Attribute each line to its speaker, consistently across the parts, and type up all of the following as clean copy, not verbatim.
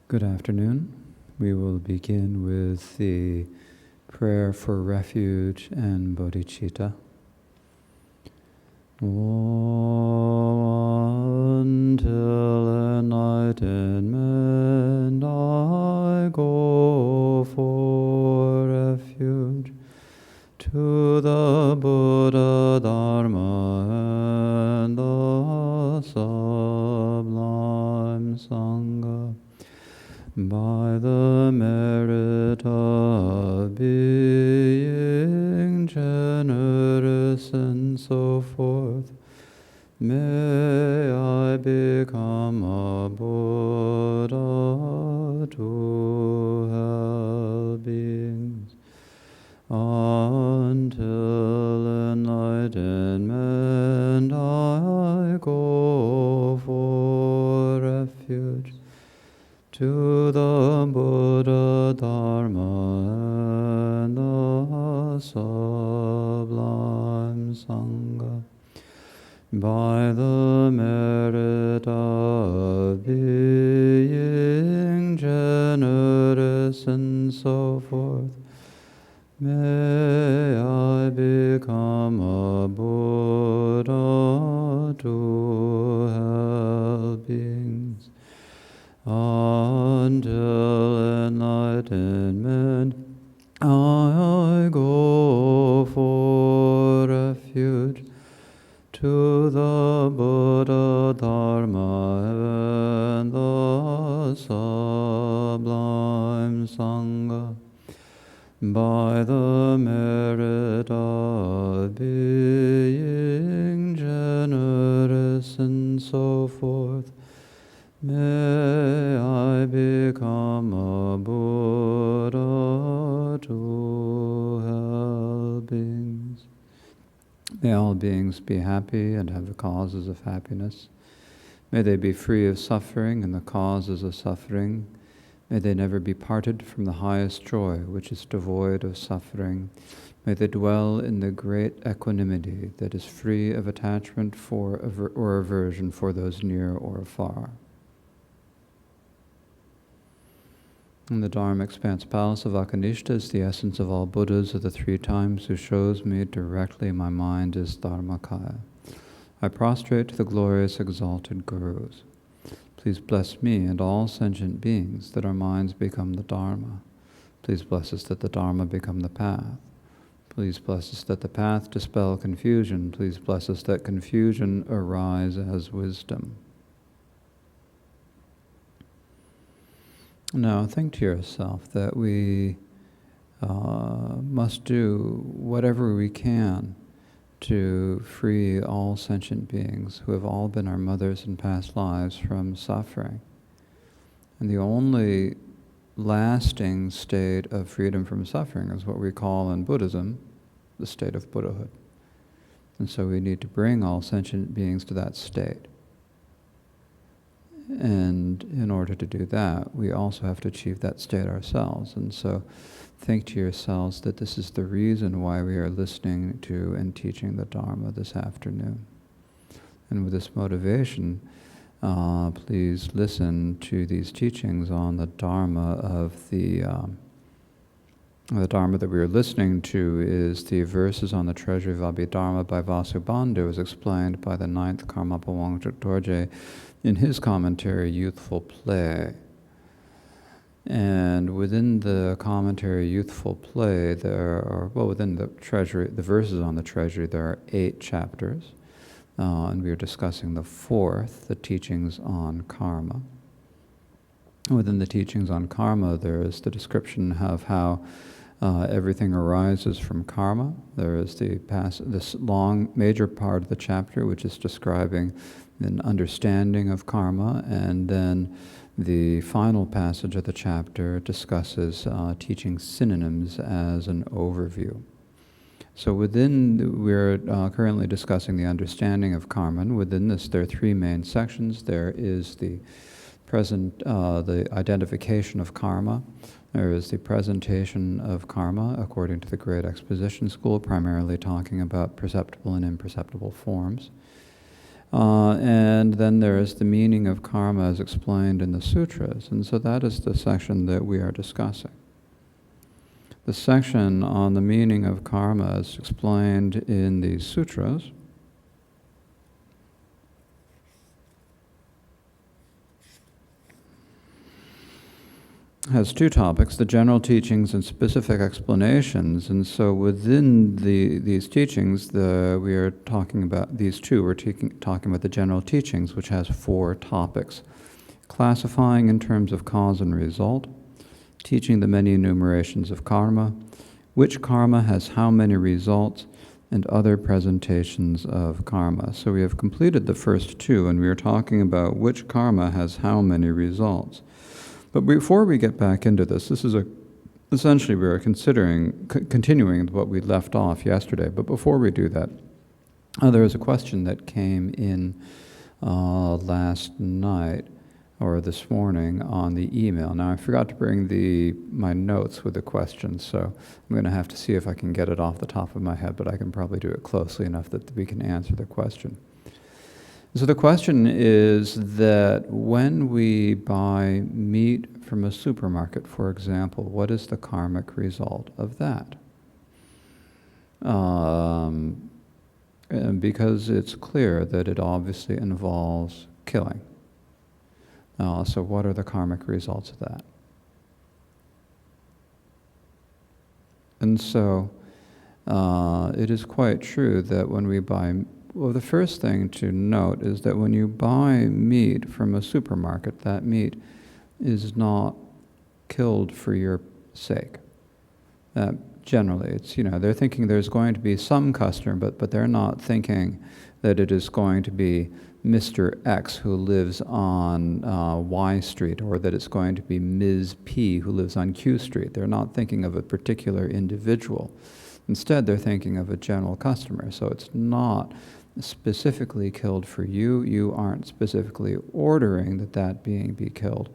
Speaker 1: Good afternoon. We will begin with the prayer for refuge and bodhicitta. Until enlightenment I go for refuge to the Buddha, Dharma, and the sublime Sangha. By the merit of being generous and so forth, may I become a Buddha to help beings. Until enlightenment I go for refuge to the Buddha, Dharma, and the sublime Sangha. By the merit of being generous and so forth, may I become a Buddha to help beings. Until enlightenment I go for refuge to the Buddha, Dharma, and the sublime Sangha. By the merit of being generous and so forth, may I become a Buddha to help beings. May all beings be happy and have the causes of happiness. May they be free of suffering and the causes of suffering. May they never be parted from the highest joy, which is devoid of suffering. May they dwell in the great equanimity that is free of attachment for or aversion for those near or far. In the Dharma Expanse Palace of Akanishta is the essence of all Buddhas of the three times who shows me directly my mind is Dharmakaya. I prostrate to the glorious exalted Gurus. Please bless me and all sentient beings that our minds become the Dharma. Please bless us that the Dharma become the path. Please bless us that the path dispel confusion. Please bless us that confusion arise as wisdom. Now think to yourself that we must do whatever we can to free all sentient beings who have all been our mothers in past lives from suffering. And the only lasting state of freedom from suffering is what we call in Buddhism the state of Buddhahood. And so we need to bring all sentient beings to that state. And in order to do that, we also have to achieve that state ourselves. And so think to yourselves that this is the reason why we are listening to and teaching the Dharma this afternoon. And with this motivation, please listen to these teachings on the Dharma of the Dharma that we are listening to is the verses on the Treasury of Abhidharma by Vasubandhu, as explained by the Ninth Karmapa Wangchuk Dorje in his commentary, Youthful Play. And within the commentary, Youthful Play, within the Treasury, the verses on the Treasury, there are 8 chapters. And we are discussing the 4th, the teachings on karma. Within the teachings on karma, there is the description of how everything arises from karma. There is this long, major part of the chapter, which is describing an understanding of karma, and then the final passage of the chapter discusses teaching synonyms as an overview. So we're currently discussing the understanding of karma, and within this there are 3 main sections. There is the identification of karma. There is the presentation of karma according to the Great Exposition School, primarily talking about perceptible and imperceptible forms. And then there is the meaning of karma as explained in the sutras. And so that is the section that we are discussing. The section on the meaning of karma as explained in the sutras has two topics, the general teachings and specific explanations. And so within these teachings, we are talking about these two. We're talking about the general teachings, which has four topics. Classifying in terms of cause and result, teaching the many enumerations of karma, which karma has how many results, and other presentations of karma. So we have completed the first two, and we are talking about which karma has how many results. But before we get back into this is essentially we are considering continuing what we left off yesterday. But before we do that, there is a question that came in last night or this morning on the email. Now I forgot to bring my notes with the question, so I'm going to have to see if I can get it off the top of my head, but I can probably do it closely enough that we can answer the question. So the question is that when we buy meat from a supermarket, for example, what is the karmic result of that? And because it's clear that it obviously involves killing. So what are the karmic results of that? And so it is quite true that when we buy Well, the first thing to note is that when you buy meat from a supermarket, that meat is not killed for your sake. Generally, it's, they're thinking there's going to be some customer, but they're not thinking that it is going to be Mr. X who lives on Y Street, or that it's going to be Ms. P who lives on Q Street. They're not thinking of a particular individual. Instead, they're thinking of a general customer. So it's not specifically killed for you. You aren't specifically ordering that being be killed.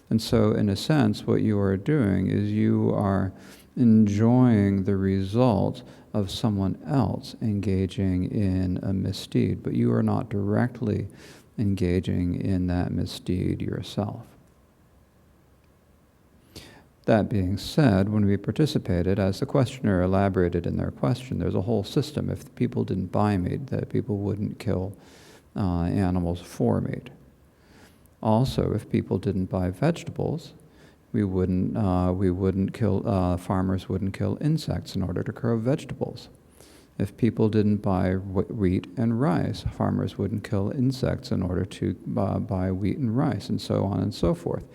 Speaker 1: And so, in a sense, what you are doing is you are enjoying the result of someone else engaging in a misdeed, but you are not directly engaging in that misdeed yourself. That being said, when we participated, as the questioner elaborated in their question, there's a whole system. If people didn't buy meat, that people wouldn't kill animals for meat. Also, if people didn't buy vegetables, farmers wouldn't kill insects in order to grow vegetables. If people didn't buy wheat and rice, farmers wouldn't kill insects in order to buy wheat and rice, and so on and so forth.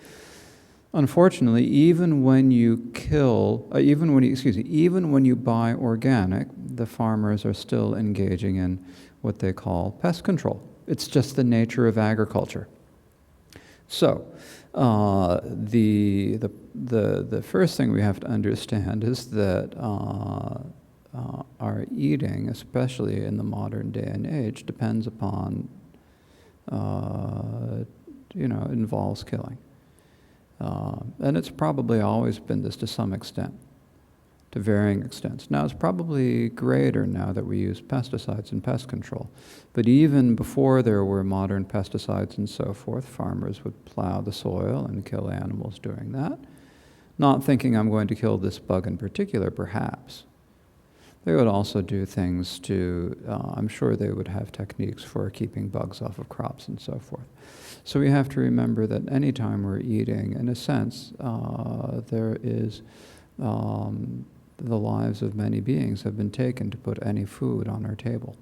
Speaker 1: Unfortunately, even when you buy organic, the farmers are still engaging in what they call pest control. It's just the nature of agriculture. So, the first thing we have to understand is that our eating, especially in the modern day and age, depends upon, involves killing. And it's probably always been this to some extent, to varying extents. Now it's probably greater now that we use pesticides and pest control. But even before there were modern pesticides and so forth, farmers would plow the soil and kill animals doing that, not thinking I'm going to kill this bug in particular, perhaps. They would also do things to, I'm sure they would have techniques for keeping bugs off of crops and so forth. So we have to remember that any time we're eating, in a sense, there is, the lives of many beings have been taken to put any food on our table.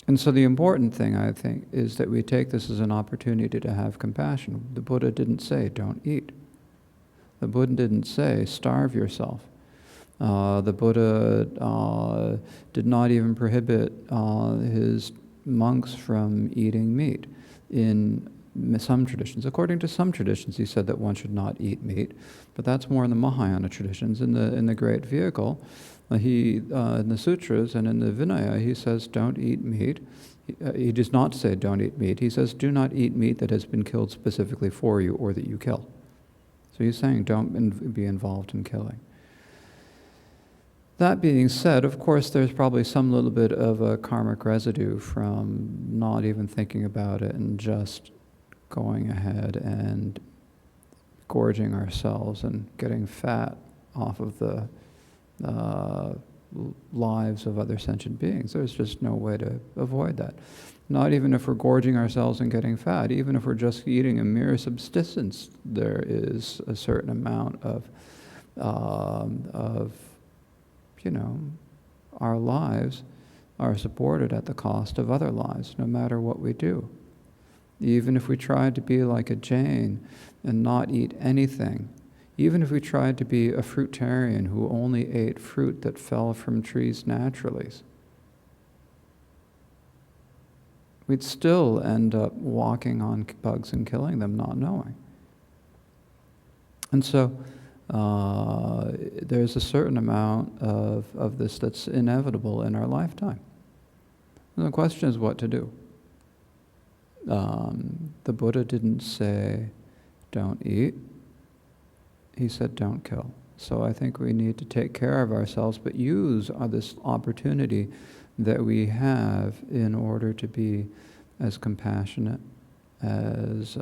Speaker 1: And so the important thing, I think, is that we take this as an opportunity to have compassion. The Buddha didn't say, don't eat. The Buddha didn't say, starve yourself. The Buddha did not even prohibit his monks from eating meat. In some traditions, according to some traditions, he said that one should not eat meat, but that's more in the Mahayana traditions. In the Great Vehicle, in the sutras and in the Vinaya, he says don't eat meat. He does not say don't eat meat. He says do not eat meat that has been killed specifically for you or that you kill. So he's saying don't be involved in killing. That being said, of course, there's probably some little bit of a karmic residue from not even thinking about it and just going ahead and gorging ourselves and getting fat off of the lives of other sentient beings. There's just no way to avoid that. Not even if we're gorging ourselves and getting fat, even if we're just eating a mere subsistence, there is a certain amount of our lives are supported at the cost of other lives, no matter what we do. Even if we tried to be like a Jain and not eat anything, even if we tried to be a fruitarian who only ate fruit that fell from trees naturally, we'd still end up walking on bugs and killing them, not knowing. And so there's a certain amount of this that's inevitable in our lifetime. And the question is what to do. The Buddha didn't say, don't eat. He said, don't kill. So I think we need to take care of ourselves, but use this opportunity that we have in order to be as compassionate, as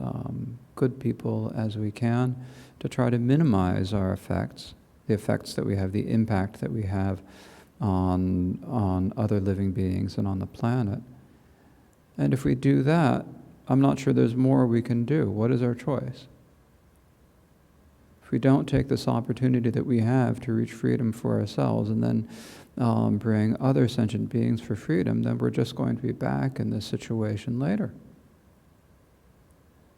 Speaker 1: good people as we can, to try to minimize our effects, the effects that we have, the impact that we have on other living beings and on the planet. And if we do that, I'm not sure there's more we can do. What is our choice? If we don't take this opportunity that we have to reach freedom for ourselves and then bring other sentient beings for freedom, then we're just going to be back in this situation later.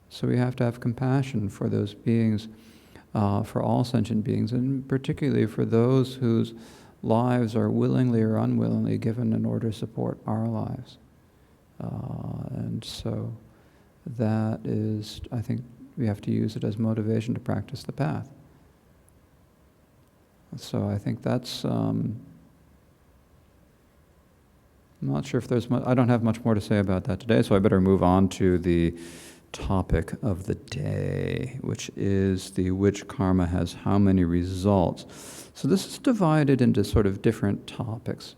Speaker 1: So we have to have compassion for those beings, for all sentient beings, and particularly for those whose lives are willingly or unwillingly given in order to support our lives. And so that is, I think, we have to use it as motivation to practice the path. So I think that's, I'm not sure if there's much, I don't have much more to say about that today, so I better move on to the topic of the day, which is which karma has how many results. So this is divided into sort of different topics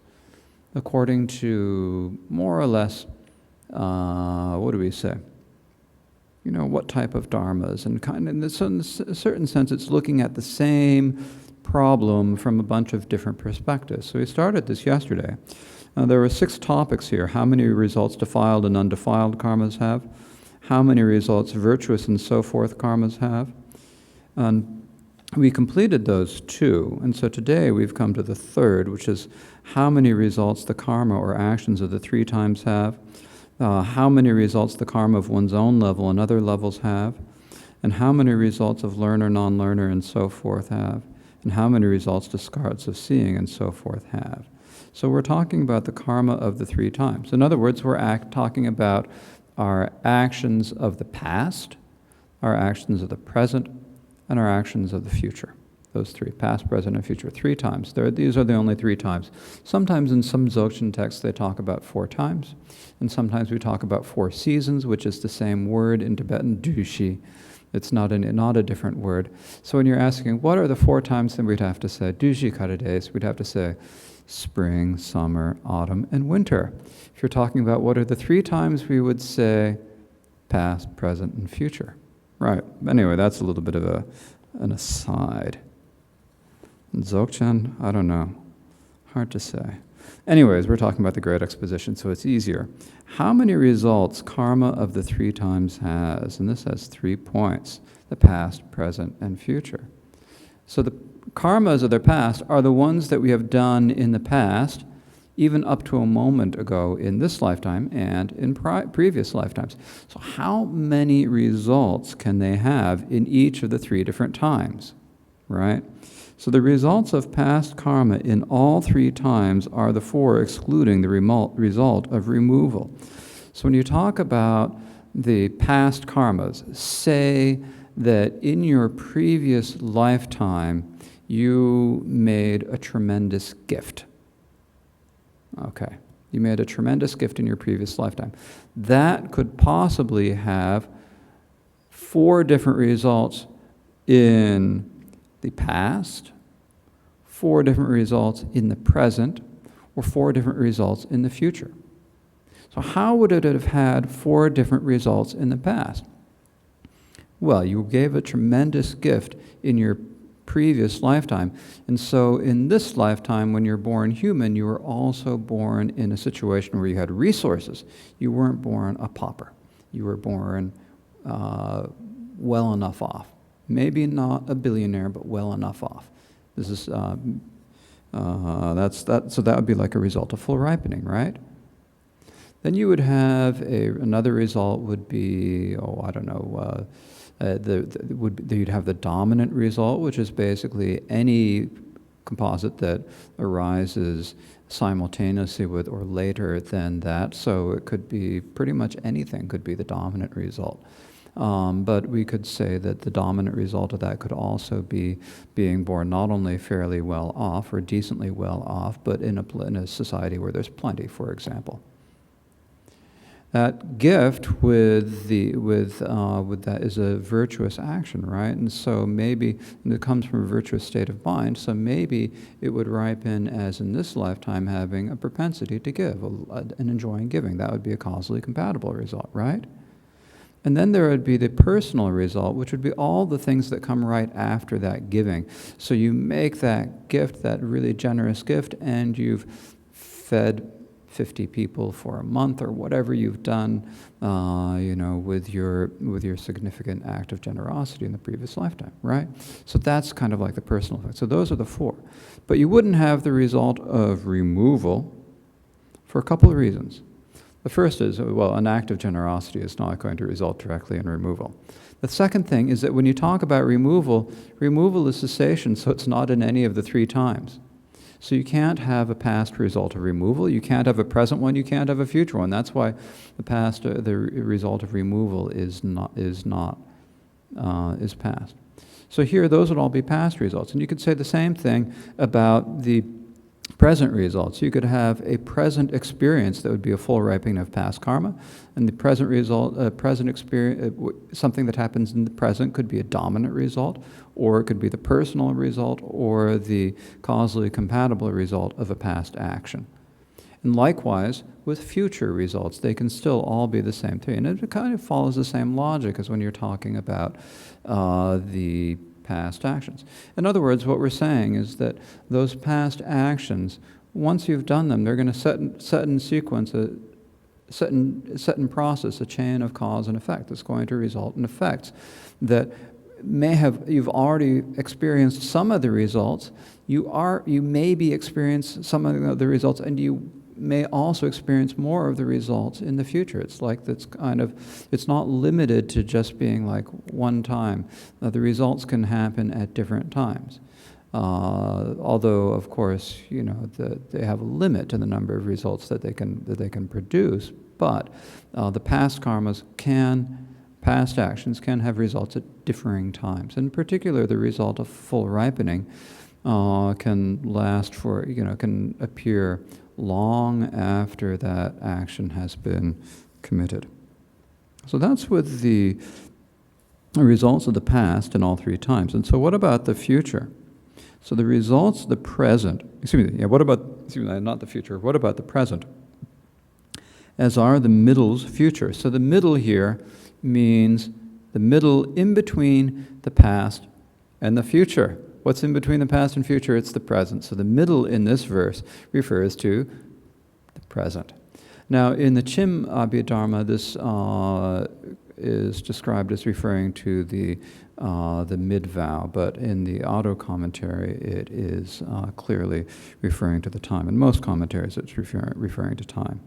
Speaker 1: according to more or less, what do we say? What type of dharmas, and in a certain sense it's looking at the same problem from a bunch of different perspectives. So we started this yesterday. There were 6 topics here. How many results defiled and undefiled karmas have? How many results virtuous and so forth karmas have? And we completed those 2. And so today we've come to the 3rd, which is how many results the karma or actions of the 3 times have, how many results the karma of one's own level and other levels have, and how many results of learner, non-learner, and so forth have, and how many results discards of seeing and so forth have. So we're talking about the karma of the 3 times. In other words, we're talking about our actions of the past, our actions of the present, and our actions of the future. Those 3, past, present, and future, 3 times. These are the only 3 times. Sometimes in some Dzogchen texts they talk about 4 times, and sometimes we talk about 4 seasons, which is the same word in Tibetan, dushi. It's not a different word. So when you're asking, what are the 4 times, then we'd have to say, dushi karades, we'd have to say spring, summer, autumn, and winter. If you're talking about what are the 3 times, we would say past, present, and future. Right. Anyway, that's a little bit of an aside. Dzogchen, I don't know. Hard to say. Anyways, we're talking about the Great Exposition, so it's easier. How many results karma of the 3 times has? And this has 3 points: the past, present, and future. So the karmas of the past are the ones that we have done in the past, even up to a moment ago in this lifetime and in previous lifetimes. So how many results can they have in each of the 3 different times, right? So the results of past karma in all 3 times are the 4, excluding the result of removal. So when you talk about the past karmas, say that in your previous lifetime you made a tremendous gift. Okay, you made a tremendous gift in your previous lifetime. That could possibly have 4 different results in the past, 4 different results in the present or 4 different results in the future. So how would it have had 4 different results in the past? Well, you gave a tremendous gift in your previous lifetime. And so in this lifetime, when you're born human, you were also born in a situation where you had resources. You weren't born a pauper. You were born well enough off. Maybe not a billionaire, but well enough off. This is that's that. So that would be like a result of full ripening, right? Then you would have another result would be, I don't know. You'd have the dominant result, which is basically any composite that arises simultaneously with or later than that. So it could be pretty much anything could be the dominant result. But we could say that the dominant result of that could also be being born not only fairly well off or decently well off, but in a society where there's plenty, for example. That gift with that is a virtuous action, right? And so maybe it comes from a virtuous state of mind. So maybe it would ripen as in this lifetime having a propensity to give and enjoying giving. That would be a causally compatible result, right? And then there would be the personal result, which would be all the things that come right after that giving. So you make that gift, that really generous gift, and you've fed 50 people for a month or whatever you've done, with your significant act of generosity in the previous lifetime, right? So that's kind of like the personal effect. So those are the 4. But you wouldn't have the result of removal for a couple of reasons. The first is, an act of generosity is not going to result directly in removal. The second thing is that when you talk about removal is cessation, so it's not in any of the 3 times. So you can't have a past result of removal, you can't have a present one, you can't have a future one. That's why the result of removal is past. So here, those would all be past results. And you could say the same thing about the present results. You could have a present experience that would be a full ripening of past karma, and the present result, present experience, something that happens in the present could be a dominant result, or it could be the personal result, or the causally compatible result of a past action. And likewise, with future results, they can still all be the same thing. And it kind of follows the same logic as when you're talking about the past actions. In other words, what we're saying is that those past actions, once you've done them, they're going to set in sequence, set in process a chain of cause and effect that's going to result in effects that you've already experienced some of the results. You maybe experienced some of the results, and you may also experience more of the results in the future. It's like it's not limited to just being like one time. The results can happen at different times. Although, of course, they have a limit to the number of results that they can produce. But the past past actions can have results at differing times. In particular, the result of full ripening can last can appear long after that action has been committed. So that's with the results of the past in all 3 times. And so what about the future? So the results of the present, not the future, what about the present? As are the middle's future. So the middle here means the middle in between the past and the future. What's in between the past and future? It's the present. So the middle in this verse refers to the present. Now, in the Chim Abhidharma, this is described as referring to the mid-vow, but in the auto commentary, it is clearly referring to the time. In most commentaries, it's referring to time.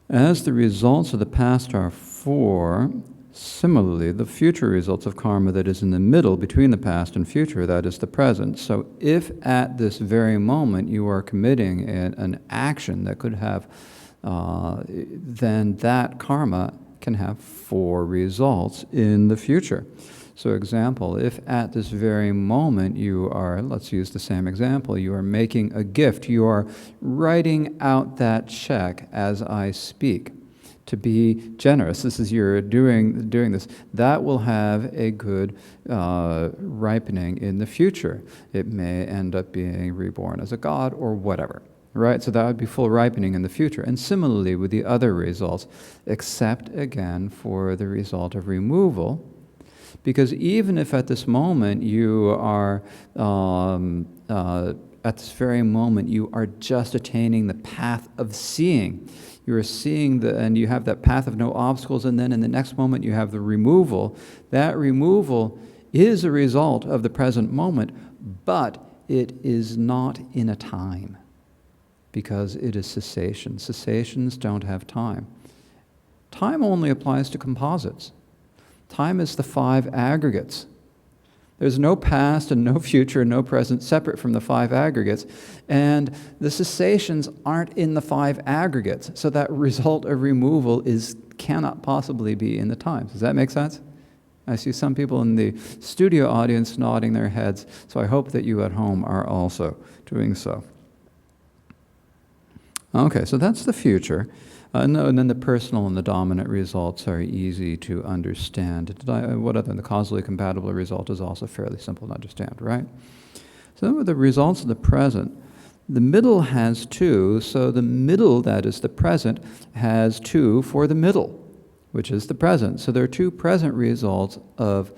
Speaker 1: As the results of the past are 4, similarly, the future results of karma that is in the middle between the past and future, that is the present. So if at this very moment you are committing an action that could have, then that karma can have 4 results in the future. So example, if at this very moment you are, let's use the same example, you are making a gift, you are writing out that check as I speak to be generous. This is you're doing this. That will have a good ripening in the future. It may end up being reborn as a god or whatever, right? So that would be full ripening in the future. And similarly with the other results, except again for the result of removal, because even if at this moment you are at this very moment you are just attaining the path of seeing. You are seeing and you have that path of no obstacles, and then in the next moment you have the removal. That removal is a result of the present moment, but it is not in a time, because it is cessation. Cessations don't have time. Time only applies to composites. Time is the 5 aggregates. There's no past and no future, no present separate from the 5 aggregates. And the cessations aren't in the 5 aggregates. So that result of removal cannot possibly be in the times. Does that make sense? I see some people in the studio audience nodding their heads, so I hope that you at home are also doing so. Okay, so that's the future. And then the personal and the dominant results are easy to understand. What other than the causally compatible result is also fairly simple to understand, right? So then with the results of the present, the middle has 2, so the middle, that is the present, has 2 for the middle, which is the present. So there are 2 present results of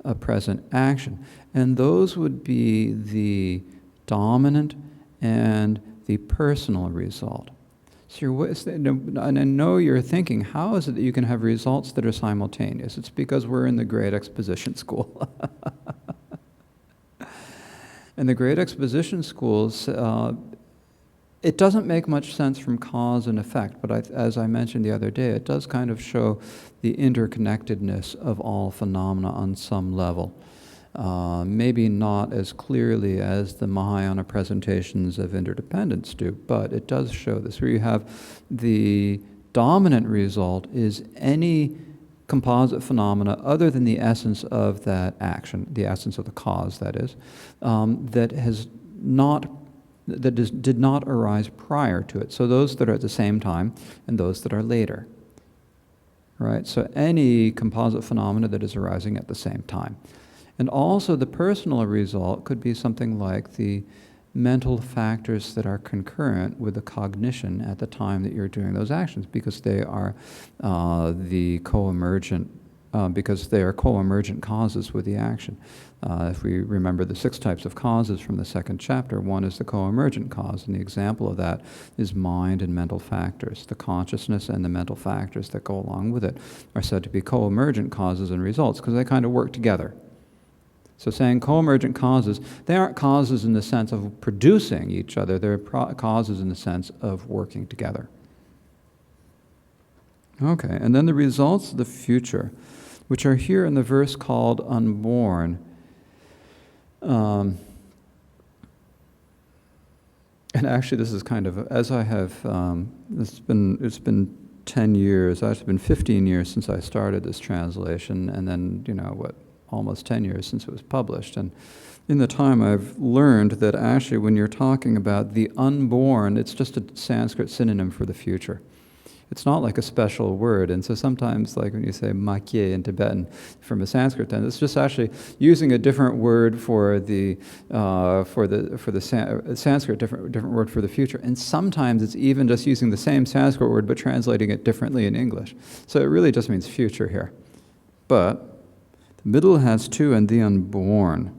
Speaker 1: a present action. And those would be the dominant and the personal result. So and I know you're thinking, how is it that you can have results that are simultaneous? It's because we're in the Great Exposition School. In the Great Exposition Schools, it doesn't make much sense from cause and effect, but as I mentioned the other day, it does kind of show the interconnectedness of all phenomena on some level. Maybe not as clearly as the Mahayana presentations of interdependence do, but it does show this, where you have the dominant result is any composite phenomena other than the essence of that action, the essence of the cause, that is, did not arise prior to it. So those that are at the same time and those that are later. Right? So any composite phenomena that is arising at the same time. And also the personal result could be something like the mental factors that are concurrent with the cognition at the time that you're doing those actions, because they are the co-emergent, because they are co-emergent causes with the action. If we remember the 6 types of causes from the 2nd chapter, one is the co-emergent cause, and the example of that is mind and mental factors. The consciousness and the mental factors that go along with it are said to be co-emergent causes and results, because they kind of work together. So saying co-emergent causes, they aren't causes in the sense of producing each other, they're causes in the sense of working together. Okay, and then the results of the future, which are here in the verse called unborn. And actually this is kind of, as I have, it's been 10 years, actually been 15 years since I started this translation, and then, almost 10 years since it was published. And in the time I've learned that actually when you're talking about the unborn, it's just a Sanskrit synonym for the future. It's not like a special word. And so sometimes, like when you say makye in Tibetan from a Sanskrit, then it's just actually using a different word for the Sanskrit, different word for the future. And sometimes it's even just using the same Sanskrit word but translating it differently in English. So it really just means future here. But the middle has 2, and the unborn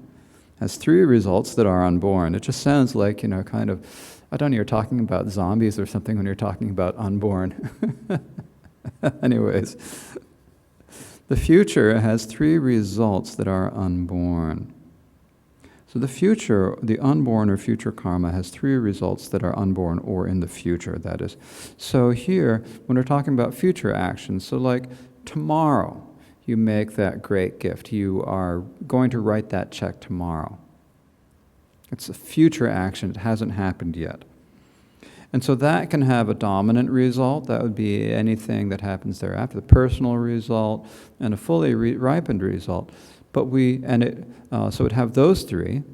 Speaker 1: has 3 results that are unborn. It just sounds like, kind of, I don't know, you're talking about zombies or something when you're talking about unborn. Anyways, the future has 3 results that are unborn. So the future, the unborn or future karma, has 3 results that are unborn or in the future, that is. So here, when we're talking about future actions, so like tomorrow, you make that great gift. You are going to write that check tomorrow. It's a future action. It hasn't happened yet. And so that can have a dominant result. That would be anything that happens thereafter, the personal result and a fully ripened result. So it would have those 3.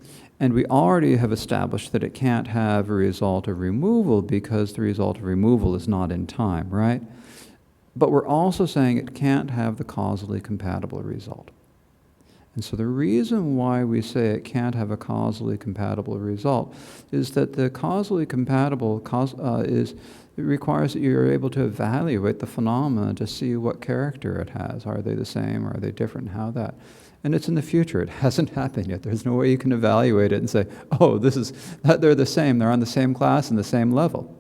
Speaker 1: And we already have established that it can't have a result of removal because the result of removal is not in time, right? But we're also saying it can't have the causally compatible result. And so the reason why we say it can't have a causally compatible result is that the causally compatible it requires that you're able to evaluate the phenomena to see what character it has. Are they the same? Are they different? How that? And it's in the future. It hasn't happened yet. There's no way you can evaluate it and say, oh, they're the same. They're on the same class and the same level.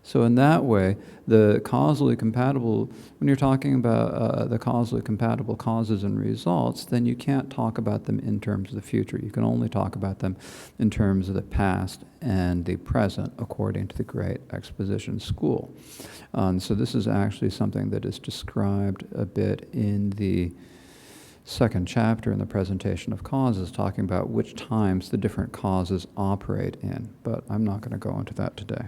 Speaker 1: So in that way, the causally compatible, when you're talking about the causally compatible causes and results, then you can't talk about them in terms of the future. You can only talk about them in terms of the past and the present, according to the Great Exposition School. So this is actually something that is described a bit in the second chapter in the presentation of causes, talking about which times the different causes operate in. But I'm not going to go into that today.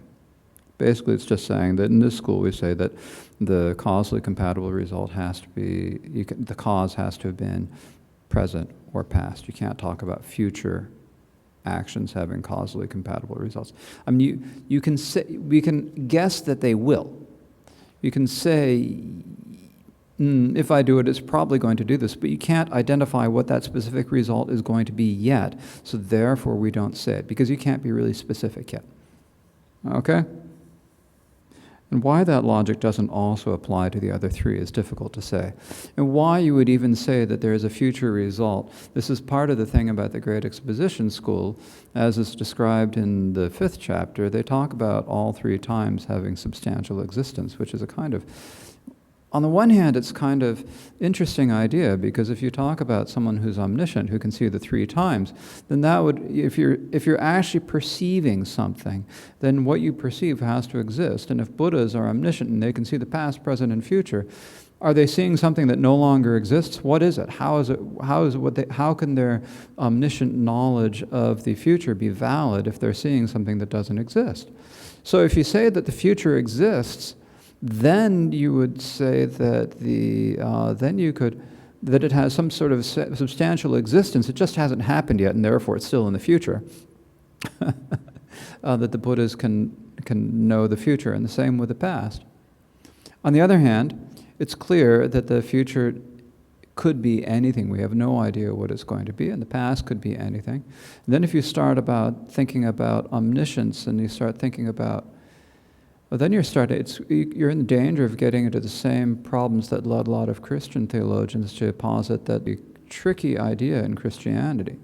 Speaker 1: Basically, it's just saying that in this school we say that the causally compatible result has to be, the cause has to have been present or past. You can't talk about future actions having causally compatible results. I mean, you can say, we can guess that they will. You can say, if I do it, it's probably going to do this, but you can't identify what that specific result is going to be yet, so therefore we don't say it, because you can't be really specific yet. Okay? And why that logic doesn't also apply to the other three is difficult to say. And why you would even say that there is a future result. This is part of the thing about the Great Exposition School. As is described in the 5th chapter, they talk about all three times having substantial existence, which is a kind of, on the one hand, it's kind of interesting idea, because if you talk about someone who's omniscient, who can see the three times, then that would, if you're actually perceiving something, then what you perceive has to exist. And if Buddhas are omniscient and they can see the past, present, and future, are they seeing something that no longer exists? What is it? How can their omniscient knowledge of the future be valid if they're seeing something that doesn't exist? So if you say that the future exists, then you would say that that it has some sort of substantial existence. It just hasn't happened yet, and therefore it's still in the future. That the Buddhas can know the future, and the same with the past. On the other hand, it's clear that the future could be anything. We have no idea what it's going to be, and the past could be anything. And then if you start thinking about omniscience, and you start thinking about, well, then you're in danger of getting into the same problems that led a lot of Christian theologians to posit that the tricky idea in Christianity.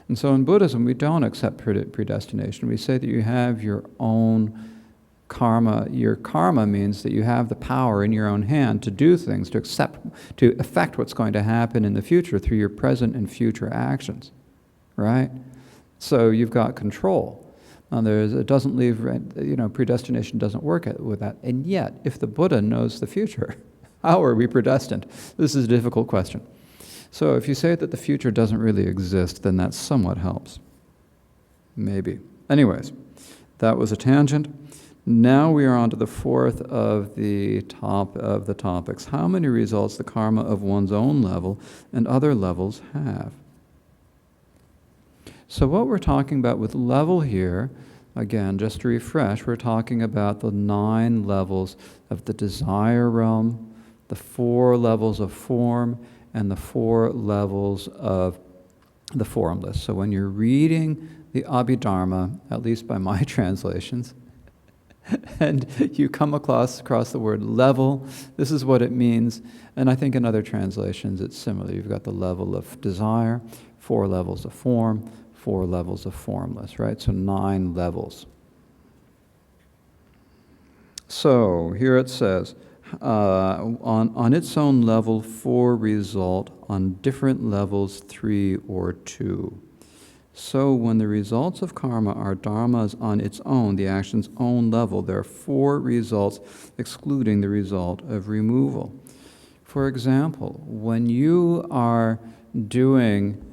Speaker 1: And so in Buddhism, we don't accept predestination. We say that you have your own karma. Your karma means that you have the power in your own hand to do things, to affect what's going to happen in the future through your present and future actions, right? So you've got control. It doesn't leave, predestination doesn't work with that. And yet, if the Buddha knows the future, how are we predestined? This is a difficult question. So if you say that the future doesn't really exist, then that somewhat helps. Maybe. Anyways, that was a tangent. Now we are on to the fourth of the topics. How many results the karma of one's own level and other levels have? So what we're talking about with level here, again, just to refresh, we're talking about the 9 levels of the desire realm, the 4 levels of form, and the 4 levels of the formless. So when you're reading the Abhidharma, at least by my translations, and you come across the word level, this is what it means. And I think in other translations it's similar. You've got the level of desire, 4 levels of form, 4 levels of formless, right? So 9 levels. So here it says, on its own level 4 result, on different levels 3 or 2. So when the results of karma are dharmas on its own, the action's own level, there are 4 results excluding the result of removal. For example, when you are doing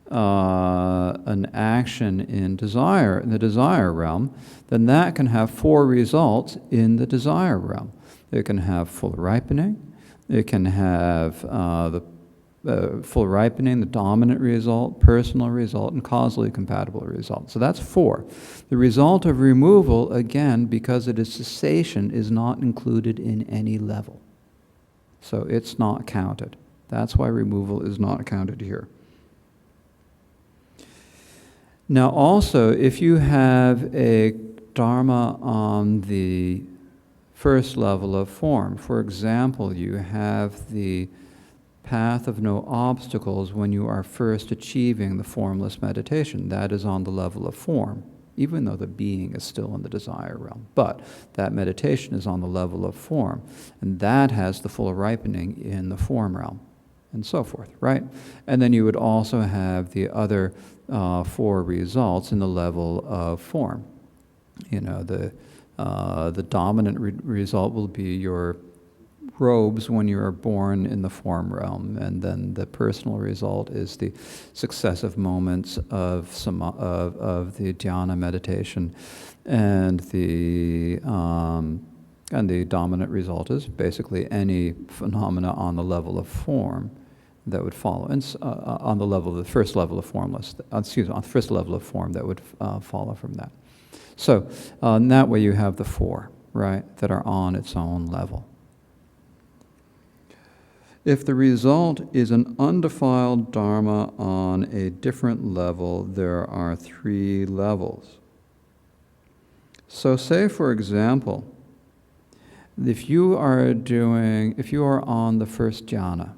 Speaker 1: an action in the desire realm, then that can have 4 results in the desire realm. It can have full ripening, it can have full ripening, the dominant result, personal result, and causally compatible result. So that's 4. The result of removal, again, because it is cessation, is not included in any level. So it's not counted. That's why removal is not counted here. Now also, if you have a dharma on the first level of form, for example, you have the path of no obstacles when you are first achieving the formless meditation. That is on the level of form, even though the being is still in the desire realm. But that meditation is on the level of form, and that has the full ripening in the form realm, and so forth, right? And then you would also have the other 4 results in the level of form. You know, the dominant result will be your robes when you are born in the form realm, and then the personal result is the successive moments of the dhyana meditation, and the dominant result is basically any phenomena on the level of form that would follow, and on the level of the first level of formless. On the first level of form that would follow from that. So in that way you have the 4, right, that are on its own level. If the result is an undefiled dharma on a different level, there are 3 levels. So say, for example, if you are on the first dhyana,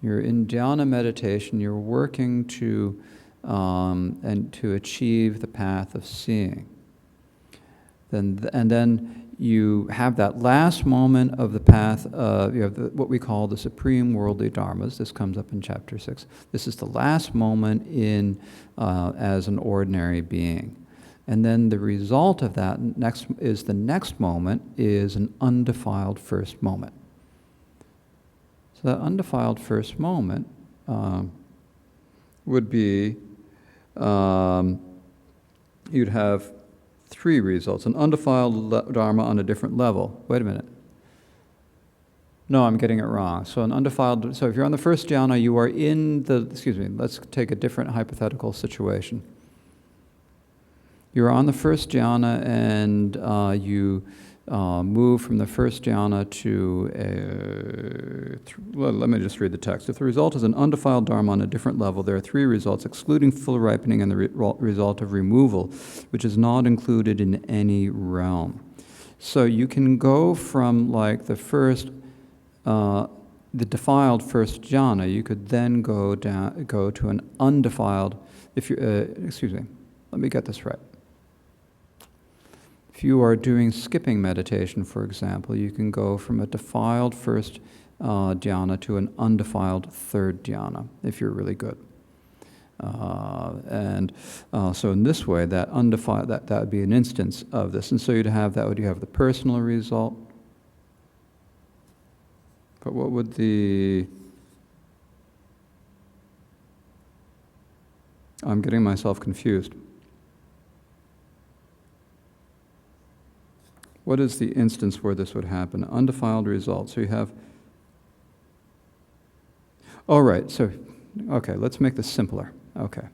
Speaker 1: you're in dhyana meditation, you're working to achieve the path of seeing. Then you have that last moment of the path, you have what we call the supreme worldly dharmas. This comes up in chapter 6. This is the last moment as an ordinary being. And then the result of that the next moment is an undefiled first moment. So that undefiled first moment would be, you'd have 3 results. An undefiled dharma on a different level. Wait a minute. No, I'm getting it wrong. So if you're on the first dhyana, you are let's take a different hypothetical situation. You're on the first dhyana and you move from the first dhyana to let me just read the text. If the result is an undefiled dharma on a different level, there are 3 results, excluding full ripening and the result of removal, which is not included in any realm. So you can go from like the defiled first jhana. You could then go to an undefiled. Let me get this right. If you are doing skipping meditation, for example, you can go from a defiled first dhyana to an undefiled third dhyana, if you're really good. So in this way, that undefiled, that would be an instance of this. And so you have the personal result. But what would I'm getting myself confused. What is the instance where this would happen? Undefiled result. So you have... Oh, right. So, okay, let's make this simpler. Okay.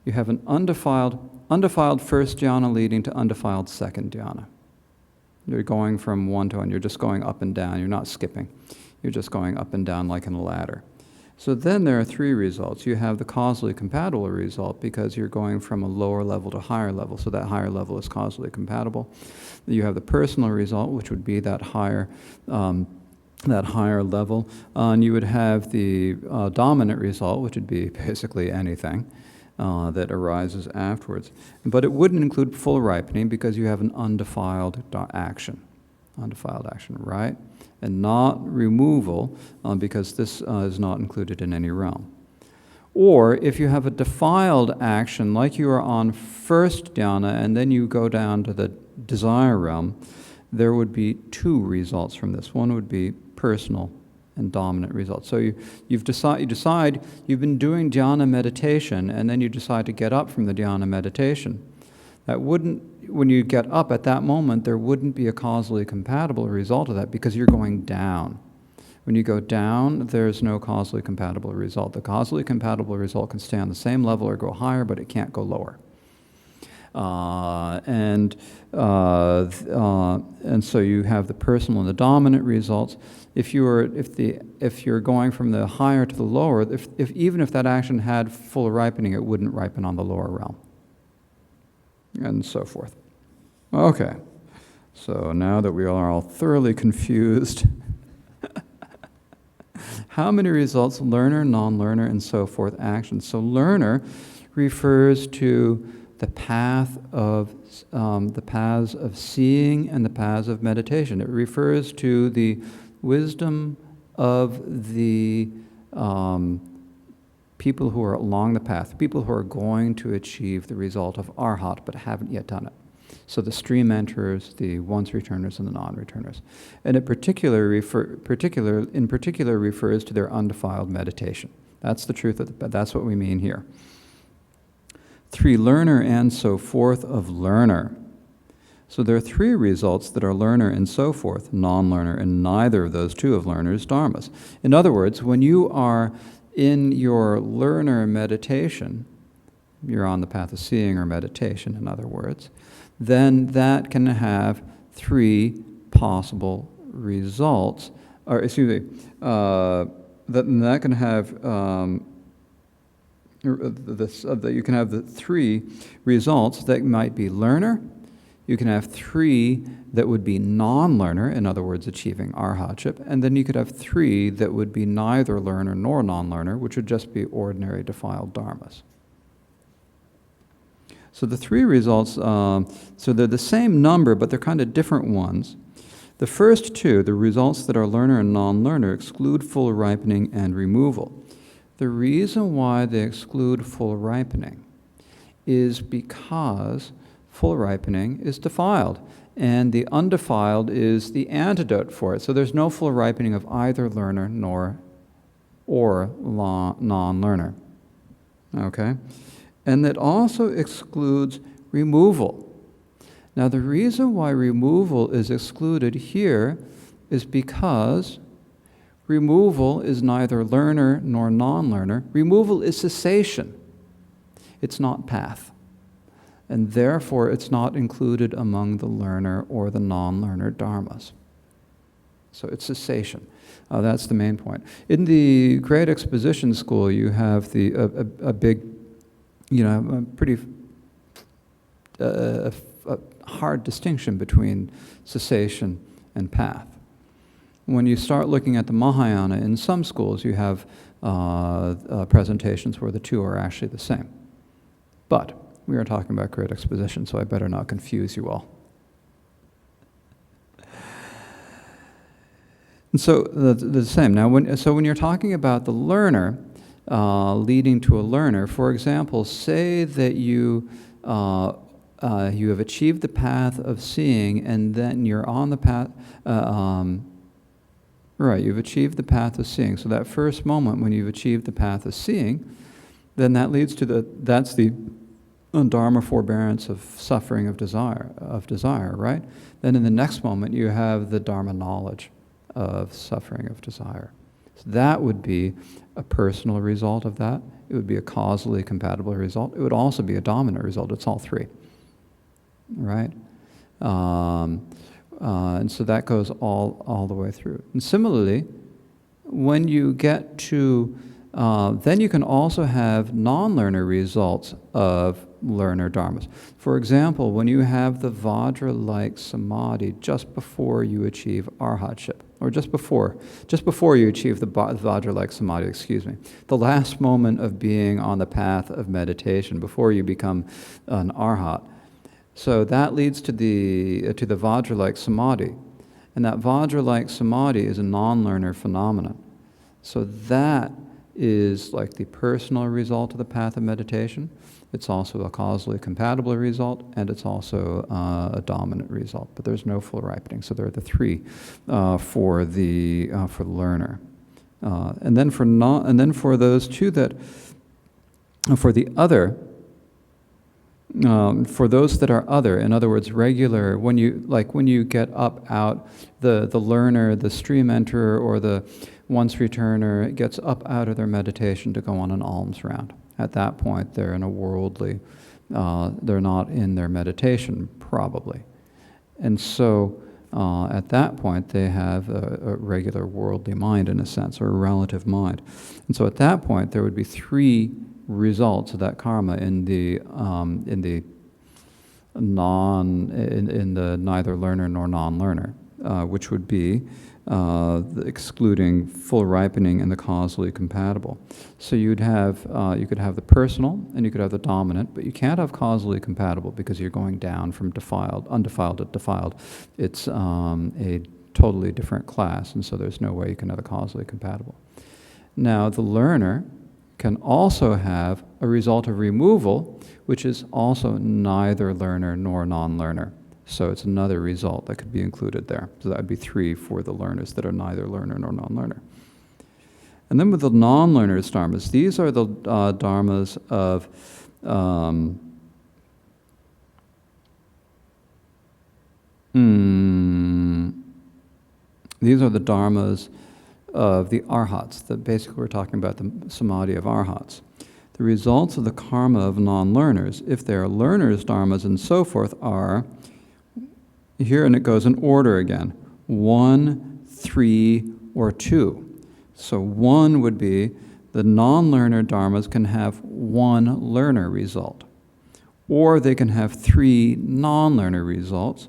Speaker 1: You have an undefiled first dhyana leading to undefiled second dhyana. You're going from one to one. You're just going up and down. You're not skipping. You're just going up and down like in a ladder. So then there are 3 results. You have the causally compatible result because you're going from a lower level to a higher level. So that higher level is causally compatible. You have the personal result, which would be that higher level. And you would have the dominant result, which would be basically anything that arises afterwards. But it wouldn't include full ripening because you have an undefiled action. Undefiled action, right? And not removal because this is not included in any realm. Or if you have a defiled action, like you are on first dhyana and then you go down to the desire realm, there would be 2 results from this. One would be personal and dominant results. So you decide you've been doing dhyana meditation and then you decide to get up from the dhyana meditation. When you get up at that moment, there wouldn't be a causally compatible result of that because you're going down. When you go down, there's no causally compatible result. The causally compatible result can stay on the same level or go higher, but it can't go lower. And so you have the personal and the dominant results. If you're going from the higher to the lower, even if that action had full ripening, it wouldn't ripen on the lower realm, and so forth. Okay, so now that we are all thoroughly confused, how many results? Learner, non-learner, and so forth actions. So learner refers to the paths of seeing and the paths of meditation. It refers to the wisdom of the people who are along the path, people who are going to achieve the result of arhat but haven't yet done it. So the stream enterers, the once returners, and the non-returners. And in particular refers to their undefiled meditation. That's the truth, that's what we mean here. 3, learner and so forth of learner. So there are 3 results that are learner and so forth, non-learner, and neither of those 2 of learner's dharmas. In other words, when you are in your learner meditation, you're on the path of seeing or meditation, in other words, then that can have 3 possible results, or excuse me, that can have that you can have the 3 results that might be learner. You can have 3 that would be non-learner, in other words, achieving arhatship, and then you could have 3 that would be neither learner nor non-learner, which would just be ordinary defiled dharmas. So the 3 results, so they're the same number, but they're kind of different ones. The first 2, the results that are learner and non-learner, exclude full ripening and removal. The reason why they exclude full ripening is because full ripening is defiled, and the undefiled is the antidote for it. So there's no full ripening of either learner or non-learner. Okay? And that also excludes removal. Now the reason why removal is excluded here is because removal is neither learner nor non-learner. Removal is cessation. It's not path. And therefore it's not included among the learner or the non-learner dharmas. So it's cessation. That's the main point. In the Great Exposition School, you have a big, a pretty hard distinction between cessation and path. When you start looking at the Mahayana, in some schools you have presentations where the 2 are actually the same. But we are talking about Great Exposition, so I better not confuse you all. And so the same. Now, when you're talking about the learner leading to a learner, for example, say that you have achieved the path of seeing, and then you're on the path. Right, you've achieved the path of seeing. So that first moment when you've achieved the path of seeing, then that leads to that's the dharma forbearance of suffering of desire, right? Then in the next moment you have the dharma knowledge of suffering of desire. So that would be a personal result of that. It would be a causally compatible result. It would also be a dominant result. It's all 3, right? And so that goes all the way through. And similarly, when you get to, then you can also have non-learner results of learner dharmas. For example, when you have the Vajra-like samadhi just before you achieve arhatship, or just before you achieve the Vajra-like samadhi, the last moment of being on the path of meditation, before you become an arhat. So that leads to the Vajra-like samadhi. And that Vajra-like samadhi is a non-learner phenomenon. So that is like the personal result of the path of meditation. It's also a causally compatible result, and it's also a dominant result. But there's no full ripening. So there are the 3 for the learner, and then for those 2 that for the other. For those that are other, in other words, regular, when you get up out, the learner, the stream enterer, or the once returner gets up out of their meditation to go on an alms round. At that point, they're in a worldly, they're not in their meditation, probably. And so, at that point, they have a regular worldly mind, in a sense, or a relative mind. And so at that point, there would be three results of that karma in the neither learner nor non-learner, which would be excluding full ripening and the causally compatible. So you could have the personal and you could have the dominant, but you can't have causally compatible because you're going down from undefiled to defiled. It's a totally different class, and so there's no way you can have a causally compatible. Now the learner can also have a result of removal, which is also neither learner nor non-learner. So it's another result that could be included there. So that would be 3 for the learners that are neither learner nor non-learner. And then with the non-learners' dharmas, these are the dharmas of these are the dharmas of the arhats, that basically we're talking about the samadhi of arhats. The results of the karma of non-learners, if they are learners' dharmas and so forth, are here, and it goes in order again, 1, 3, or 2. So 1 would be the non-learner dharmas can have 1 learner result, or they can have 3 non-learner results,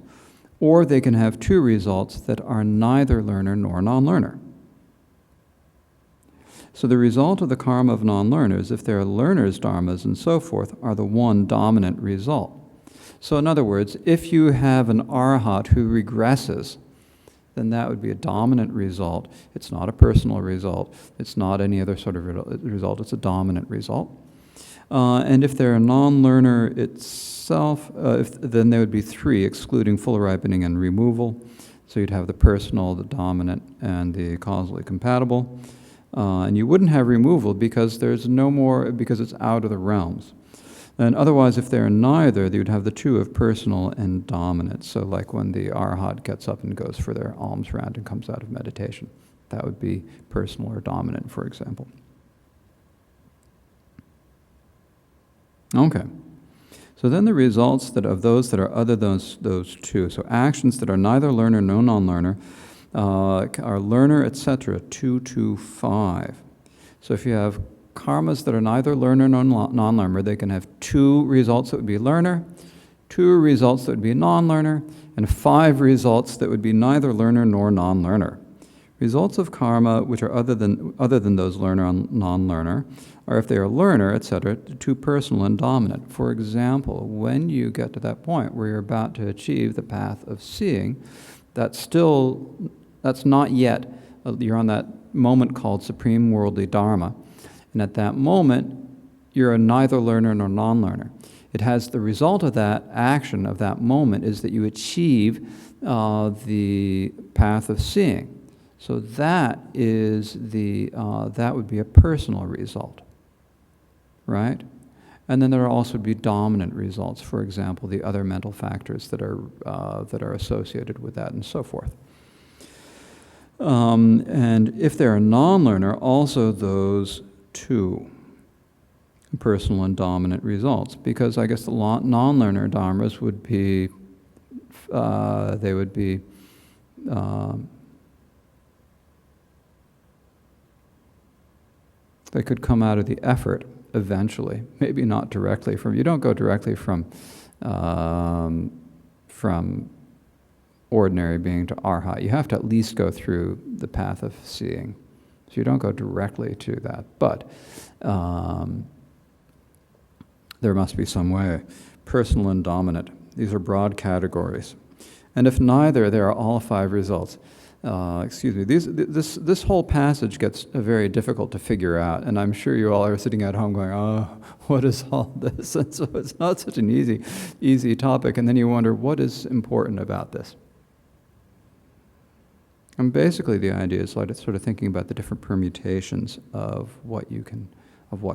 Speaker 1: or they can have 2 results that are neither learner nor non-learner. So the result of the karma of non-learners, if they're learners' dharmas and so forth, are the 1 dominant result. So in other words, if you have an arhat who regresses, then that would be a dominant result. It's not a personal result. It's not any other sort of result. It's a dominant result. And if they're a non-learner itself, then there would be 3, excluding full ripening and removal. So you'd have the personal, the dominant, and the causally compatible. And you wouldn't have removal because there's no more, because it's out of the realms. And otherwise, if they're neither, they would have the 2 of personal and dominant. So like when the arhat gets up and goes for their alms round and comes out of meditation, that would be personal or dominant, for example. Okay. So then the results of those that are other than those 2, so actions that are neither learner nor non-learner, are learner, etc., 2 to 5. So if you have karmas that are neither learner nor non-learner, they can have 2 results that would be learner, 2 results that would be non-learner, and 5 results that would be neither learner nor non-learner. Results of karma which are other than those learner and non-learner are, if they are learner, etc., 2 personal and dominant. For example, when you get to that point where you're about to achieve the path of seeing, that's not yet, you're on that moment called supreme worldly dharma. And at that moment, you're a neither learner nor non-learner. It has the result of that action of that moment is that you achieve the path of seeing. So that is that would be a personal result, right? And then there also would be dominant results. For example, the other mental factors that are associated with that, and so forth. And if they're a non-learner, also those 2 personal and dominant results, because I guess the non-learner dharmas would be, they could come out of the effort eventually, maybe not directly from, you don't go directly from ordinary being to arhat. You have to at least go through the path of seeing. So you don't go directly to that, but there must be some way. Personal and dominant, these are broad categories. And if neither, there are all 5 results. This whole passage gets very difficult to figure out, and I'm sure you all are sitting at home going, oh, what is all this? And so it's not such an easy topic, and then you wonder, what is important about this? And basically the idea is like sort of thinking about the different permutations of what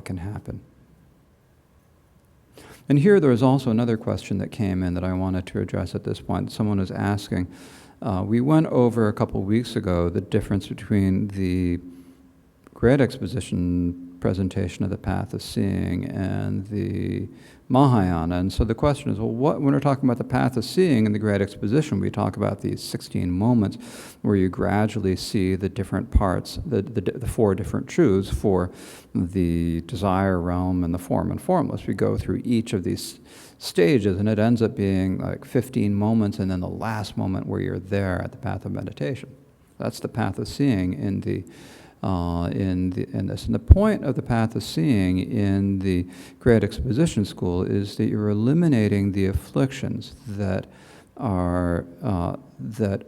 Speaker 1: can happen. And here there was also another question that came in that I wanted to address at this point. Someone was asking, we went over a couple weeks ago the difference between the Great Exposition presentation of the path of seeing and the Mahayana. And so the question is, well, when we're talking about the path of seeing in the Great Exposition, we talk about these 16 moments where you gradually see the different parts, the four different truths for the desire realm and the form and formless. We go through each of these stages, and it ends up being like 15 moments, and then the last moment where you're there at the path of meditation. That's the path of seeing in this. And the point of the path of seeing in the Great Exposition School is that you're eliminating the afflictions that are that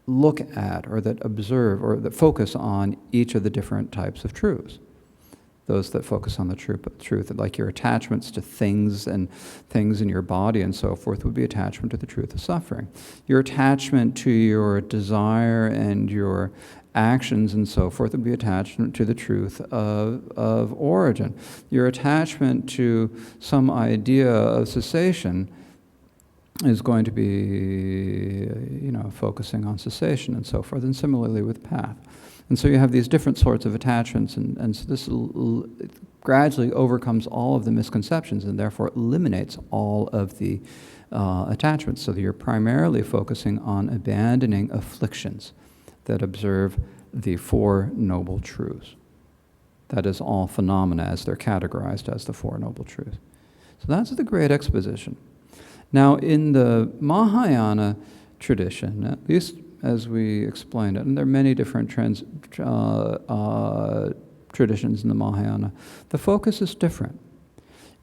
Speaker 1: look at or that observe or that focus on each of the different types of truths. Those that focus on the truth, like your attachments to things and things in your body and so forth, would be attachment to the truth of suffering. Your attachment to your desire and your actions and so forth would be attachment to the truth of origin. Your attachment to some idea of cessation is going to be, focusing on cessation and so forth, and similarly with path. And so you have these different sorts of attachments, and so this gradually overcomes all of the misconceptions and therefore eliminates all of the attachments, so that you're primarily focusing on abandoning afflictions that observe the Four Noble Truths. That is, all phenomena as they're categorized as the Four Noble Truths. So that's the Great Exposition. Now, in the Mahayana tradition, at least as we explained it, and there are many different traditions in the Mahayana, the focus is different.